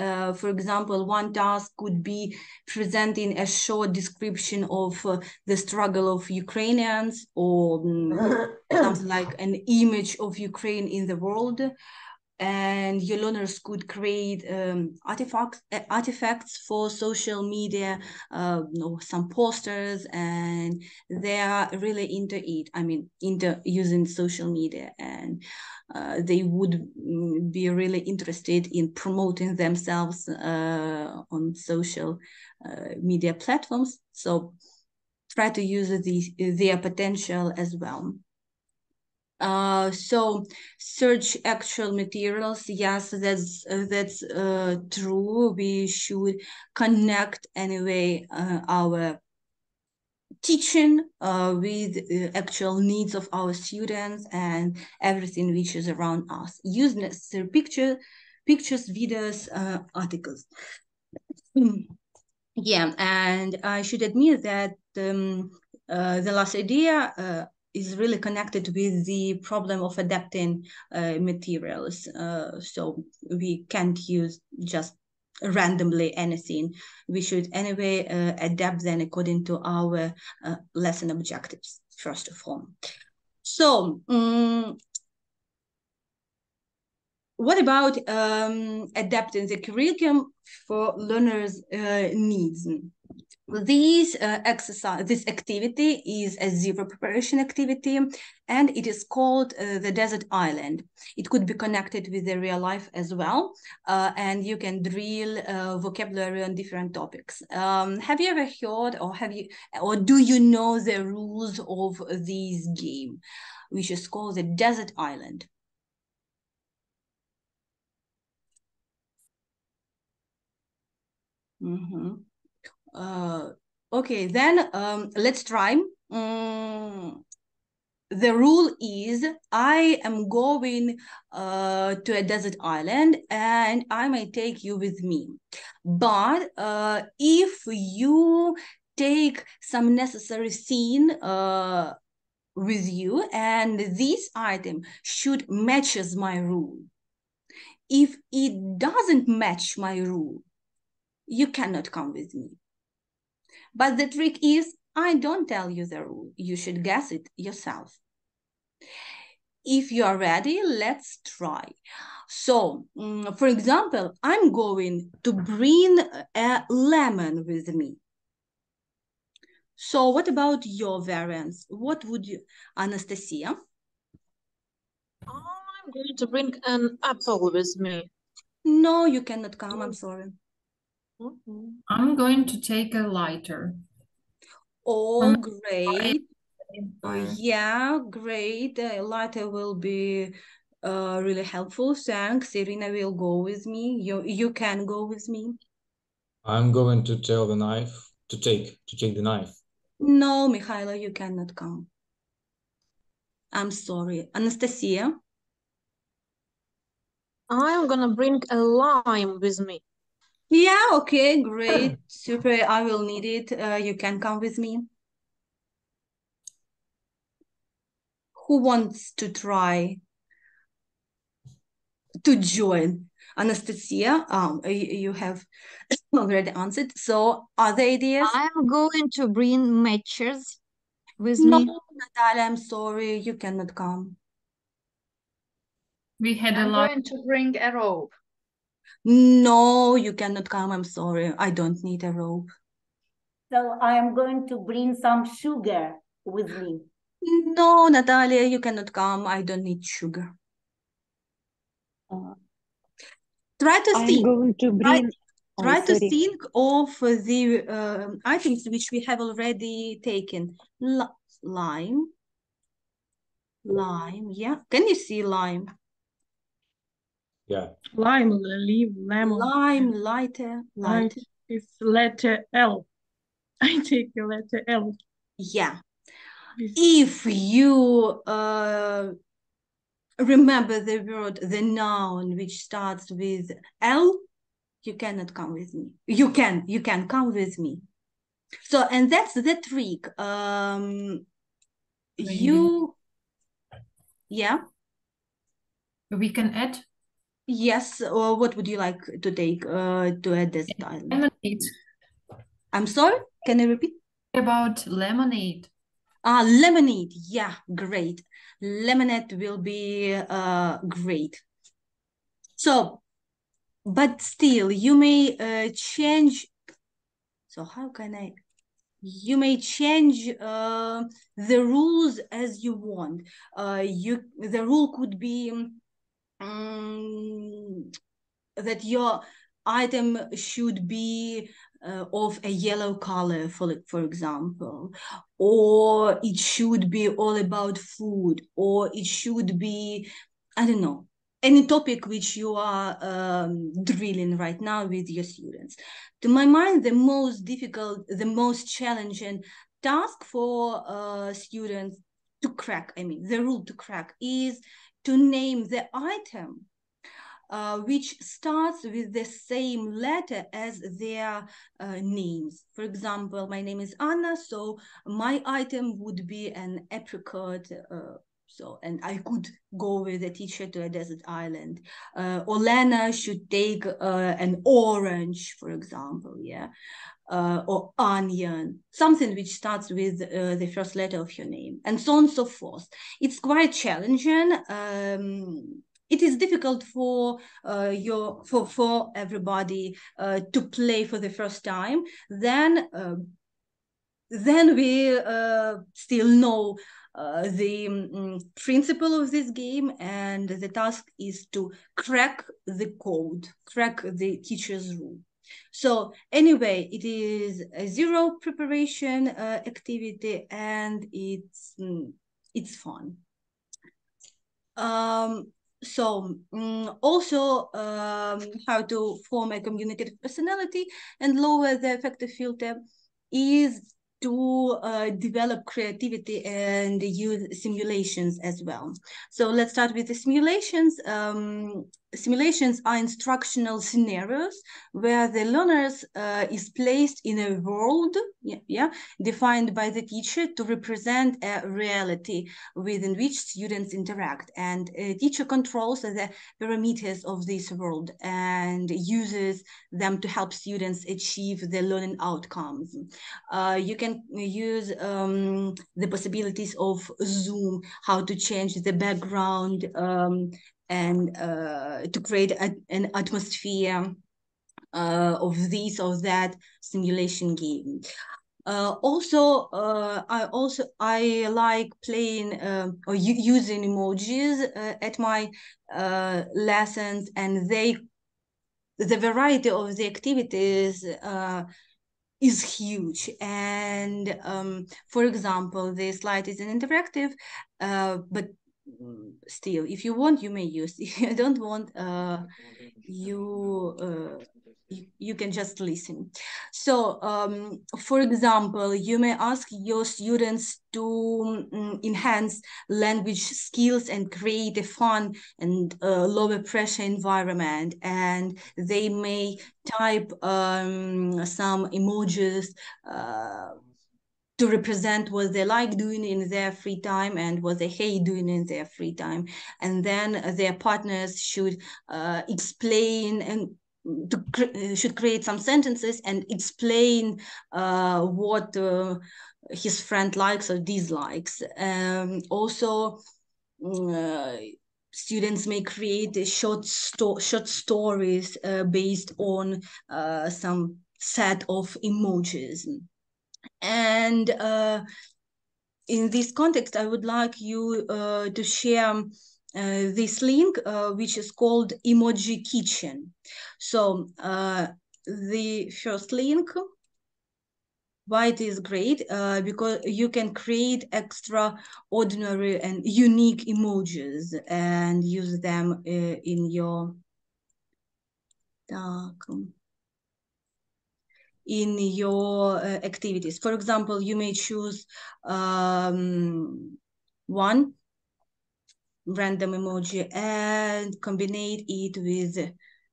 For example, one task could be presenting a short description of the struggle of Ukrainians, or something like an image of Ukraine in the world. And your learners could create artifacts for social media, some posters, and they are really into it. I mean, into using social media, and they would be really interested in promoting themselves on social media platforms. So try to use their potential as well. So search actual materials. Yes, that's true. We should connect anyway our teaching with actual needs of our students and everything which is around us. Use necessary pictures, videos, articles. Yeah, and I should admit that the last idea is really connected with the problem of adapting materials. So we can't use just randomly anything. We should anyway adapt them according to our lesson objectives, first of all. So what about adapting the curriculum for learners' needs? This activity is a zero preparation activity, and it is called the desert island. It could be connected with the real life as well, and you can drill vocabulary on different topics. Have you ever heard, or do you know the rules of this game, which is called the desert island? Okay, then let's try. The rule is I am going to a desert island and I may take you with me. But if you take some necessary thing with you and this item should matches my rule. If it doesn't match my rule, you cannot come with me. But the trick is, I don't tell you the rule. You should guess it yourself. If you are ready, let's try. So, for example, I'm going to bring a lemon with me. So what about your variants? What would you, Anastasia? I'm going to bring an apple with me. No, you cannot come, I'm sorry. I'm going to take a lighter. Oh, great. Yeah, great. Later will be really helpful. Thanks. Irina will go with me. You can go with me. I'm going to tell the knife to take the knife. No, Mikhailo, you cannot come. I'm sorry. Anastasia? I'm gonna bring a lime with me. Yeah, okay, great. Super, I will need it. You can come with me. Who wants to try to join? Anastasia, you have already answered. So, other ideas? I'm going to bring matches with No, me. Natalia, I'm sorry, you cannot come. We had I'm going to bring a rope. No, you cannot come, I'm sorry. I don't need a rope. So I am going to bring some sugar with me. No, Natalia, you cannot come. I don't need sugar. Try to I'm think. going to bring. Try to think of the items which we have already taken. Lime. Lime, yeah. Can you see lime? Yeah. Lime, leaf, lemon. Lime, lighter. It's letter L. I take the letter L. Yeah. If you remember the word, the noun which starts with L, you cannot come with me. You can come with me. So, and that's the trick. Yeah. We can add. Yes. Or what would you like to take to add this style? Lemonade. I'm sorry. Can you repeat? About lemonade. Lemonade. Yeah, great. Lemonade will be great. So, but still, you may change. So how can I? You may change the rules as you want. The rule could be that your item should be of a yellow color, for example, or it should be all about food, or it should be, I don't know, any topic which you are drilling right now with your students. To my mind, the most difficult, the most challenging task for students to crack, the rule to crack is to name the item which starts with the same letter as their names. For example, my name is Anna, so my item would be an apricot. And I could go with a teacher to a desert island. Olena should take an orange, for example, yeah, or onion, something which starts with the first letter of your name, and so on and so forth. It's quite challenging. It is difficult for everybody to play for the first time. Then we still know the principle of this game, and the task is to crack the code, crack the teacher's rule. So anyway, it is a zero preparation activity, and it's fun. Also how to form a communicative personality and lower the affective filter is to develop creativity and use simulations as well. So let's start with the simulations. Simulations are instructional scenarios where the learners is placed in a world, defined by the teacher to represent a reality within which students interact, and a teacher controls the parameters of this world and uses them to help students achieve the learning outcomes. You can use the possibilities of Zoom, how to change the background and to create an atmosphere of this or that simulation game. I like playing or using emojis at my lessons, and the variety of the activities is huge. And for example, this slide is an interactive, but still, if you want, you may use. If you don't want, you can just listen. So, for example, you may ask your students to enhance language skills and create a fun and lower pressure environment. And they may type some emojis to represent what they like doing in their free time and what they hate doing in their free time. And then their partners should explain and should create some sentences and explain what his friend likes or dislikes. Also, students may create short stories based on some set of emojis. And in this context, I would like you to share this link, which is called Emoji Kitchen. So the first link, why it is great, because you can create extraordinary and unique emojis and use them in your activities. For example, you may choose one random emoji and combine it with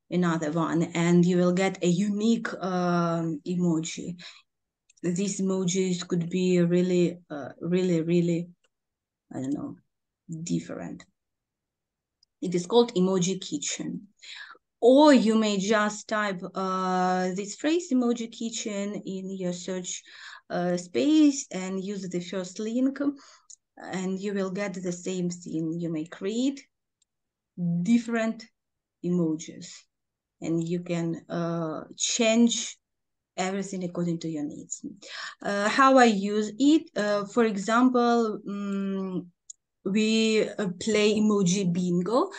another one, and you will get a unique emoji. These emojis could be really, really, I don't know, different. It is called Emoji Kitchen. Or you may just type this phrase, Emoji Kitchen, in your search space and use the first link, and you will get the same thing. You may create different emojis, and you can change everything according to your needs. How I use it, for example, we play emoji bingo.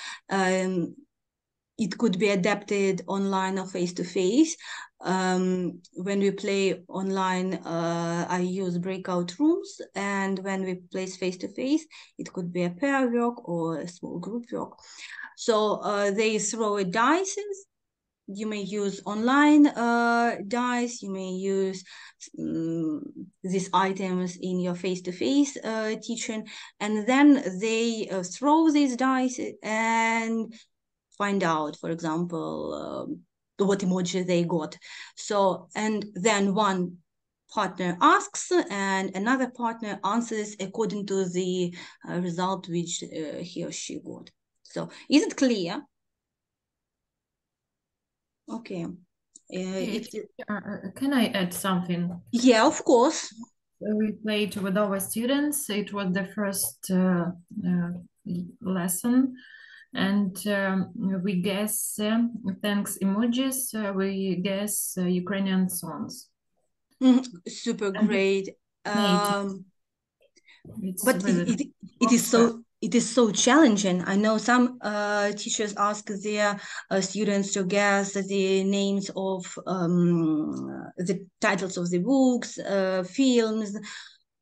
It could be adapted online or face-to-face. When we play online, I use breakout rooms, and when we play face-to-face, it could be a pair work or a small group work. So they throw a dice. You may use online dice. You may use these items in your face-to-face teaching, and then they throw these dice and find out, for example, what emoji they got. So, and then one partner asks and another partner answers according to the result which he or she got. So, is it clear? Okay. Can I add something? Yeah, of course. We played with our students. It was the first lesson. And we guess, thanks emojis, we guess Ukrainian songs. Super great. But really it is so challenging. I know some teachers ask their students to guess the names of the titles of the books, films.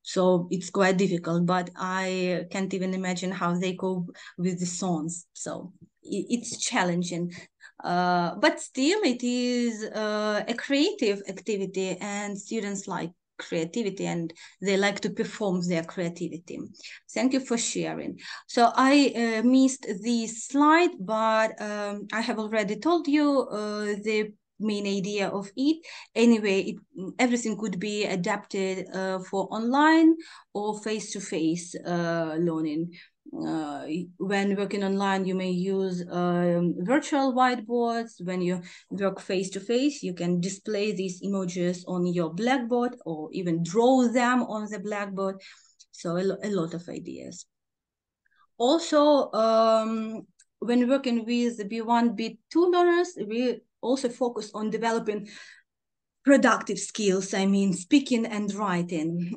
So it's quite difficult, but I can't even imagine how they cope with the songs. So it's challenging. But still, it is a creative activity, and students like creativity and they like to perform their creativity. Thank you for sharing. So I missed this slide, but I have already told you the main idea of it. Anyway, everything could be adapted for online or face-to-face learning. When working online, you may use virtual whiteboards. When you work face-to-face, you can display these emojis on your blackboard or even draw them on the blackboard. So a lot of ideas. Also, when working with the B1, B2 learners, we also focus on developing productive skills, I mean, speaking and writing.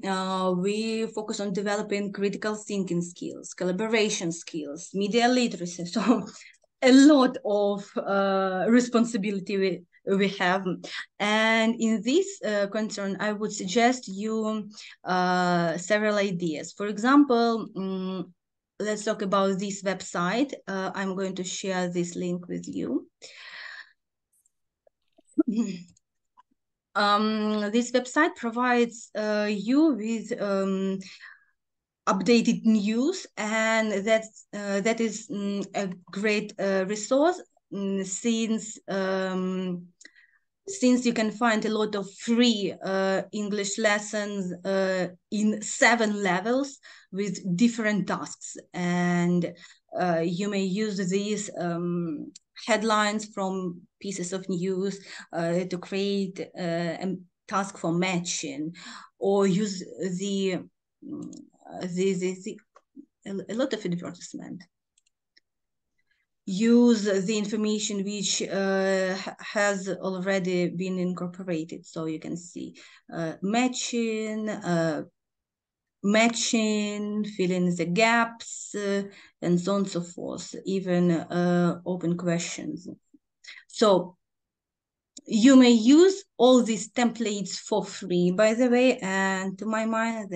We focus on developing critical thinking skills, collaboration skills, media literacy. So a lot of responsibility we have. And in this concern, I would suggest you several ideas. For example, let's talk about this website. I'm going to share this link with you. This website provides you with updated news, and that is a great resource, since you can find a lot of free English lessons in 7 levels with different tasks, and you may use these headlines from pieces of news to create a task for matching, or use a lot of advertisement. Use the information which has already been incorporated, so you can see matching, filling the gaps, and so on and so forth, even open questions. So you may use all these templates for free, by the way, and to my mind,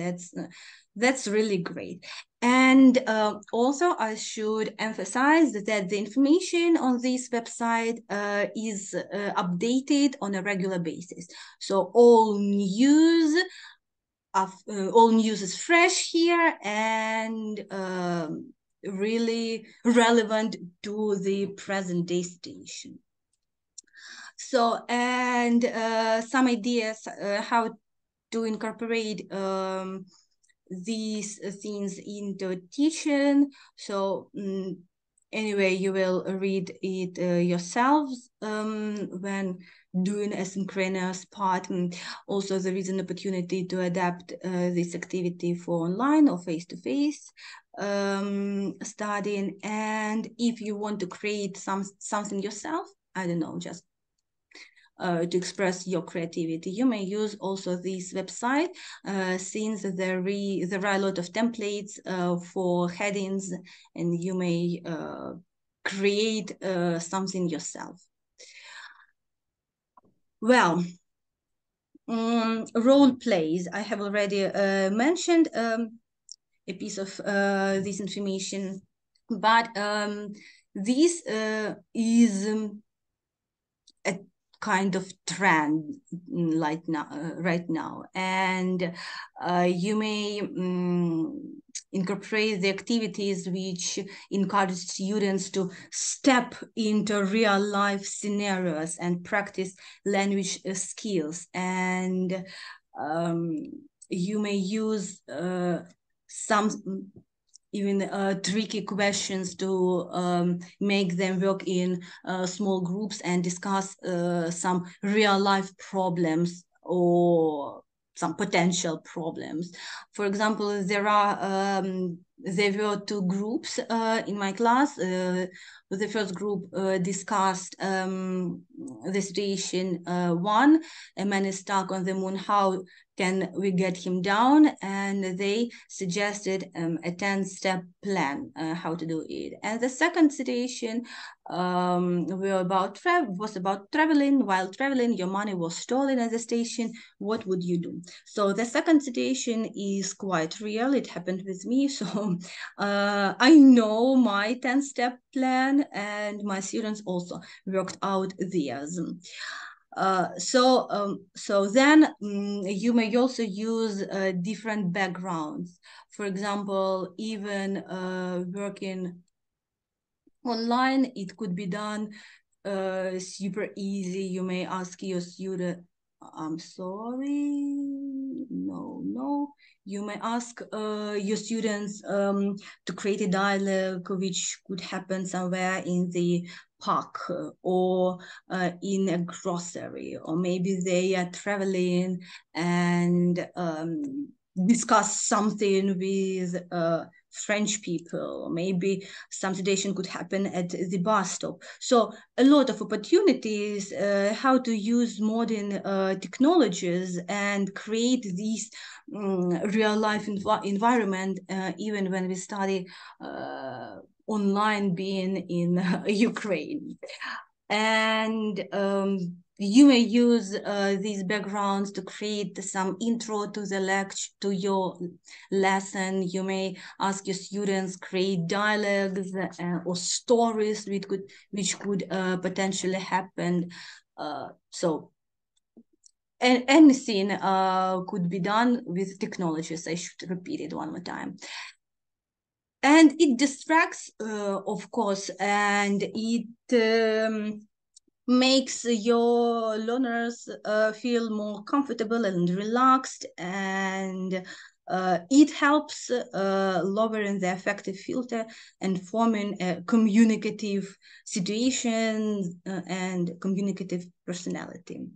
that's really great. And also, I should emphasize that the information on this website is updated on a regular basis. So all news is fresh here and really relevant to the present day situation. So, and some ideas how to incorporate these things into teaching. So anyway, you will read it yourselves when doing asynchronous part. Also, there is an opportunity to adapt this activity for online or face-to-face studying. And if you want to create something yourself, I don't know, just to express your creativity, you may use also this website, since there are a lot of templates for headings, and you may create something yourself. Well, role plays. I have already mentioned a piece of this information, but this is a kind of trend right now, and you may incorporate the activities which encourage students to step into real life scenarios and practice language skills, and you may use some even tricky questions to make them work in small groups and discuss some real life problems or some potential problems. For example, there were 2 groups in my class. The first group discussed the situation 1, a man is stuck on the moon, how can we get him down? And they suggested a 10-step plan how to do it. And the second situation was about traveling. While traveling, your money was stolen at the station. What would you do? So the second situation is quite real. It happened with me. So I know my 10-step plan, and my students also worked out theirs. So then you may also use different backgrounds. For example, even working online, it could be done super easy. You may ask your student, I'm sorry, no. You may ask your students to create a dialogue which could happen somewhere in the park or in a grocery, or maybe they are traveling and discuss something with French people, or maybe some situation could happen at the bus stop. So a lot of opportunities how to use modern technologies and create this real life environment, even when we study online, being in Ukraine. And You may use these backgrounds to create some intro to the lecture, to your lesson. You may ask your students create dialogues or stories which could potentially happen. So anything could be done with technologies. I should repeat it one more time. And it distracts, of course, and it makes your learners feel more comfortable and relaxed, and it helps lowering the affective filter and forming a communicative situation and communicative personality.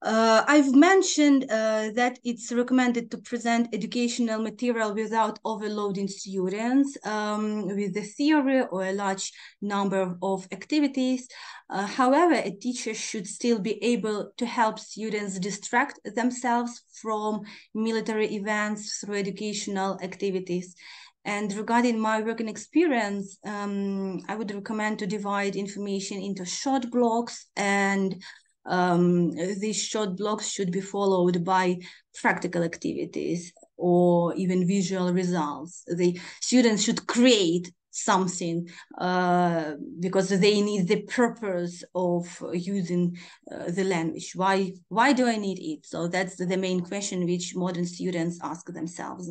I've mentioned that it's recommended to present educational material without overloading students with the theory or a large number of activities. However, a teacher should still be able to help students distract themselves from military events through educational activities. And regarding my working experience, I would recommend to divide information into short blocks, and these short blocks should be followed by practical activities or even visual results. The students should create something because they need the purpose of using the language. Why do I need it? So that's the main question which modern students ask themselves.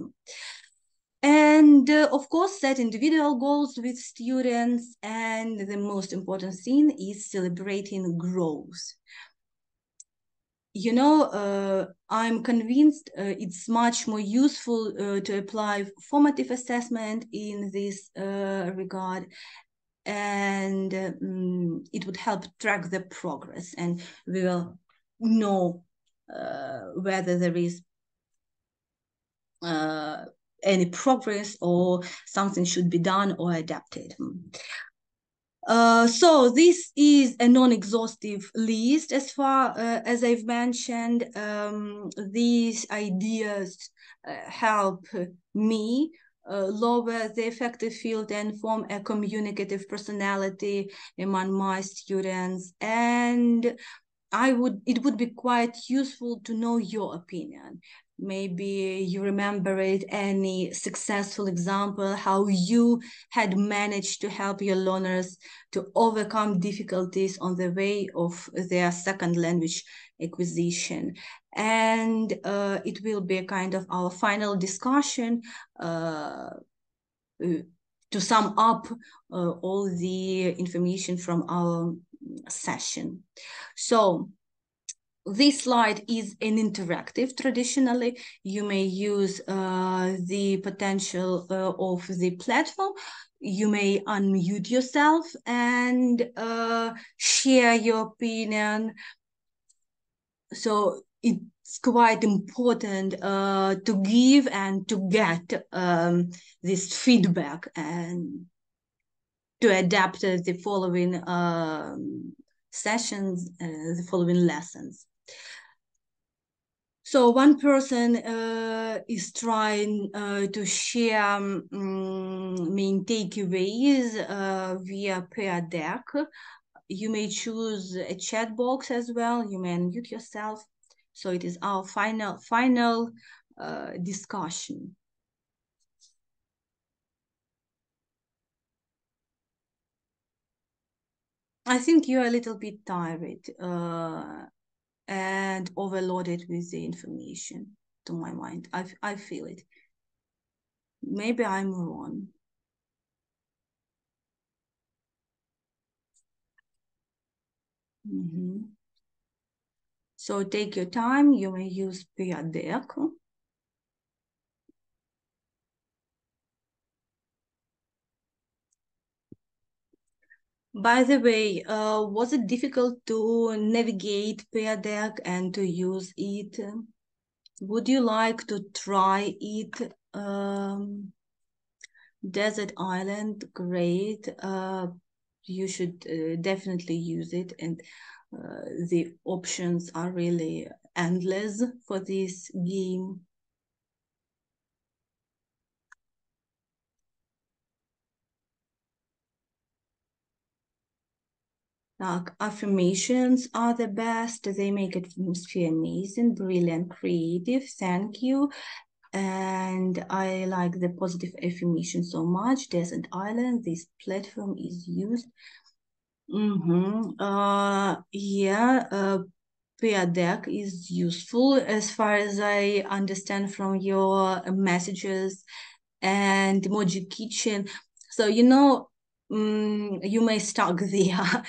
And of course, set individual goals with students, and the most important thing is celebrating growth. You know, I'm convinced it's much more useful to apply formative assessment in this regard, and it would help track the progress, and we will know whether there is any progress or something should be done or adapted. So this is a non-exhaustive list as far as I've mentioned. These ideas help me lower the affective field and form a communicative personality among my students, and it would be quite useful to know your opinion. Maybe you remember it, any successful example, how you had managed to help your learners to overcome difficulties on the way of their second language acquisition. And it will be a kind of our final discussion to sum up all the information from our session. So this slide is an interactive. Traditionally, you may use the potential of the platform. You may unmute yourself and share your opinion. So it's quite important to give and to get this feedback and to adapt the following sessions, the following lessons. So one person is trying to share main takeaways via Peer Deck. You may choose a chat box as well. You may unmute yourself. So it is our final discussion. I think you're a little bit tired and overloaded with the information, to my mind. I feel it. Maybe I'm wrong. So take your time. You may use Peer Deck. By the way, was it difficult to navigate Peer Deck and to use it? Would you like to try it? Desert Island, great. You should definitely use it, and the options are really endless for this game. Affirmations are the best. They make atmosphere amazing, brilliant, creative. Thank you. And I like the positive affirmation so much. Desert Island, this platform is used. Peer deck is useful as far as I understand from your messages, and emoji kitchen. So, you know, you may start there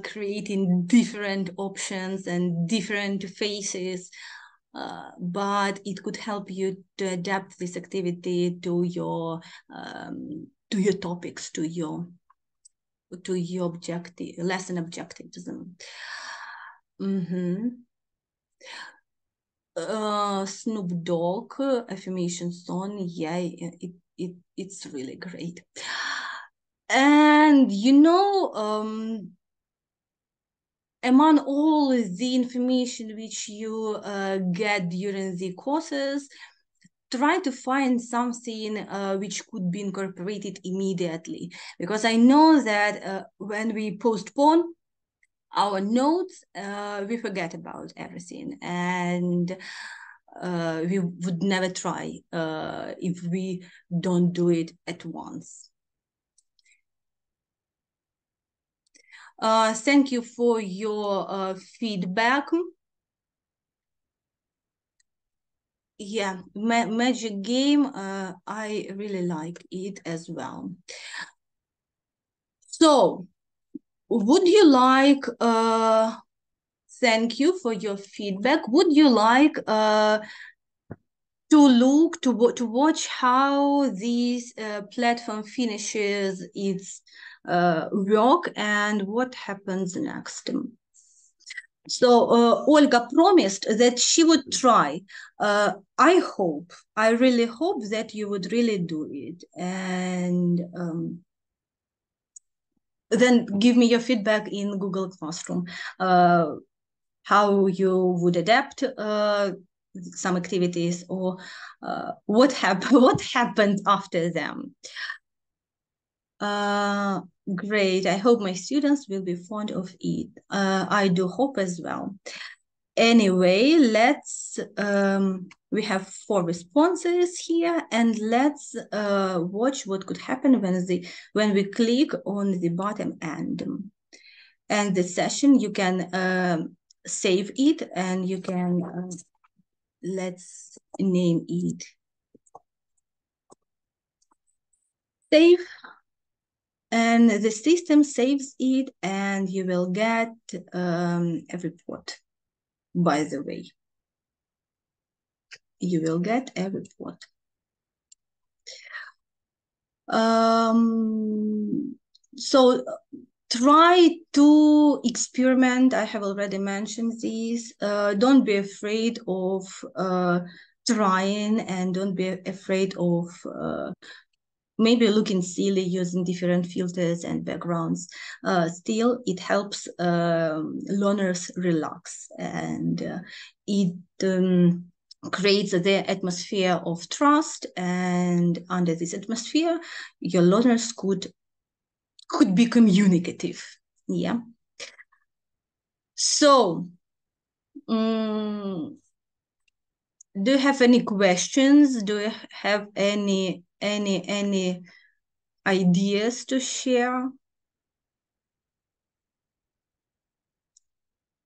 creating different options and different faces, but it could help you to adapt this activity to your topics, to your objective, lesson objectives. Snoop Dogg affirmation song, yeah, it's really great. And you know, among all the information which you get during the courses, try to find something which could be incorporated immediately, because I know that when we postpone our notes, we forget about everything, and we would never try if we don't do it at once. Thank you for your feedback. Yeah, magic game, I really like it as well. So, would you like, thank you for your feedback. Would you like to watch how this platform finishes its work and what happens next? So Olga promised that she would try. I really hope that you would really do it, and then give me your feedback in Google Classroom, how you would adapt some activities, or what happened after them. Great, I hope my students will be fond of it. I do hope as well. Anyway, let's, we have 4 responses here, and let's watch what could happen when we click on the bottom end. And the session, you can save it, and you can, let's name it. Save. And the system saves it, and you will get a report, by the way. You will get a report. So try to experiment. I have already mentioned this. Don't be afraid of trying, and don't be afraid of maybe looking silly using different filters and backgrounds. Still, it helps learners relax, and it creates the atmosphere of trust, and under this atmosphere, your learners could be communicative. Yeah. So, do you have any questions? Do you have any ideas to share?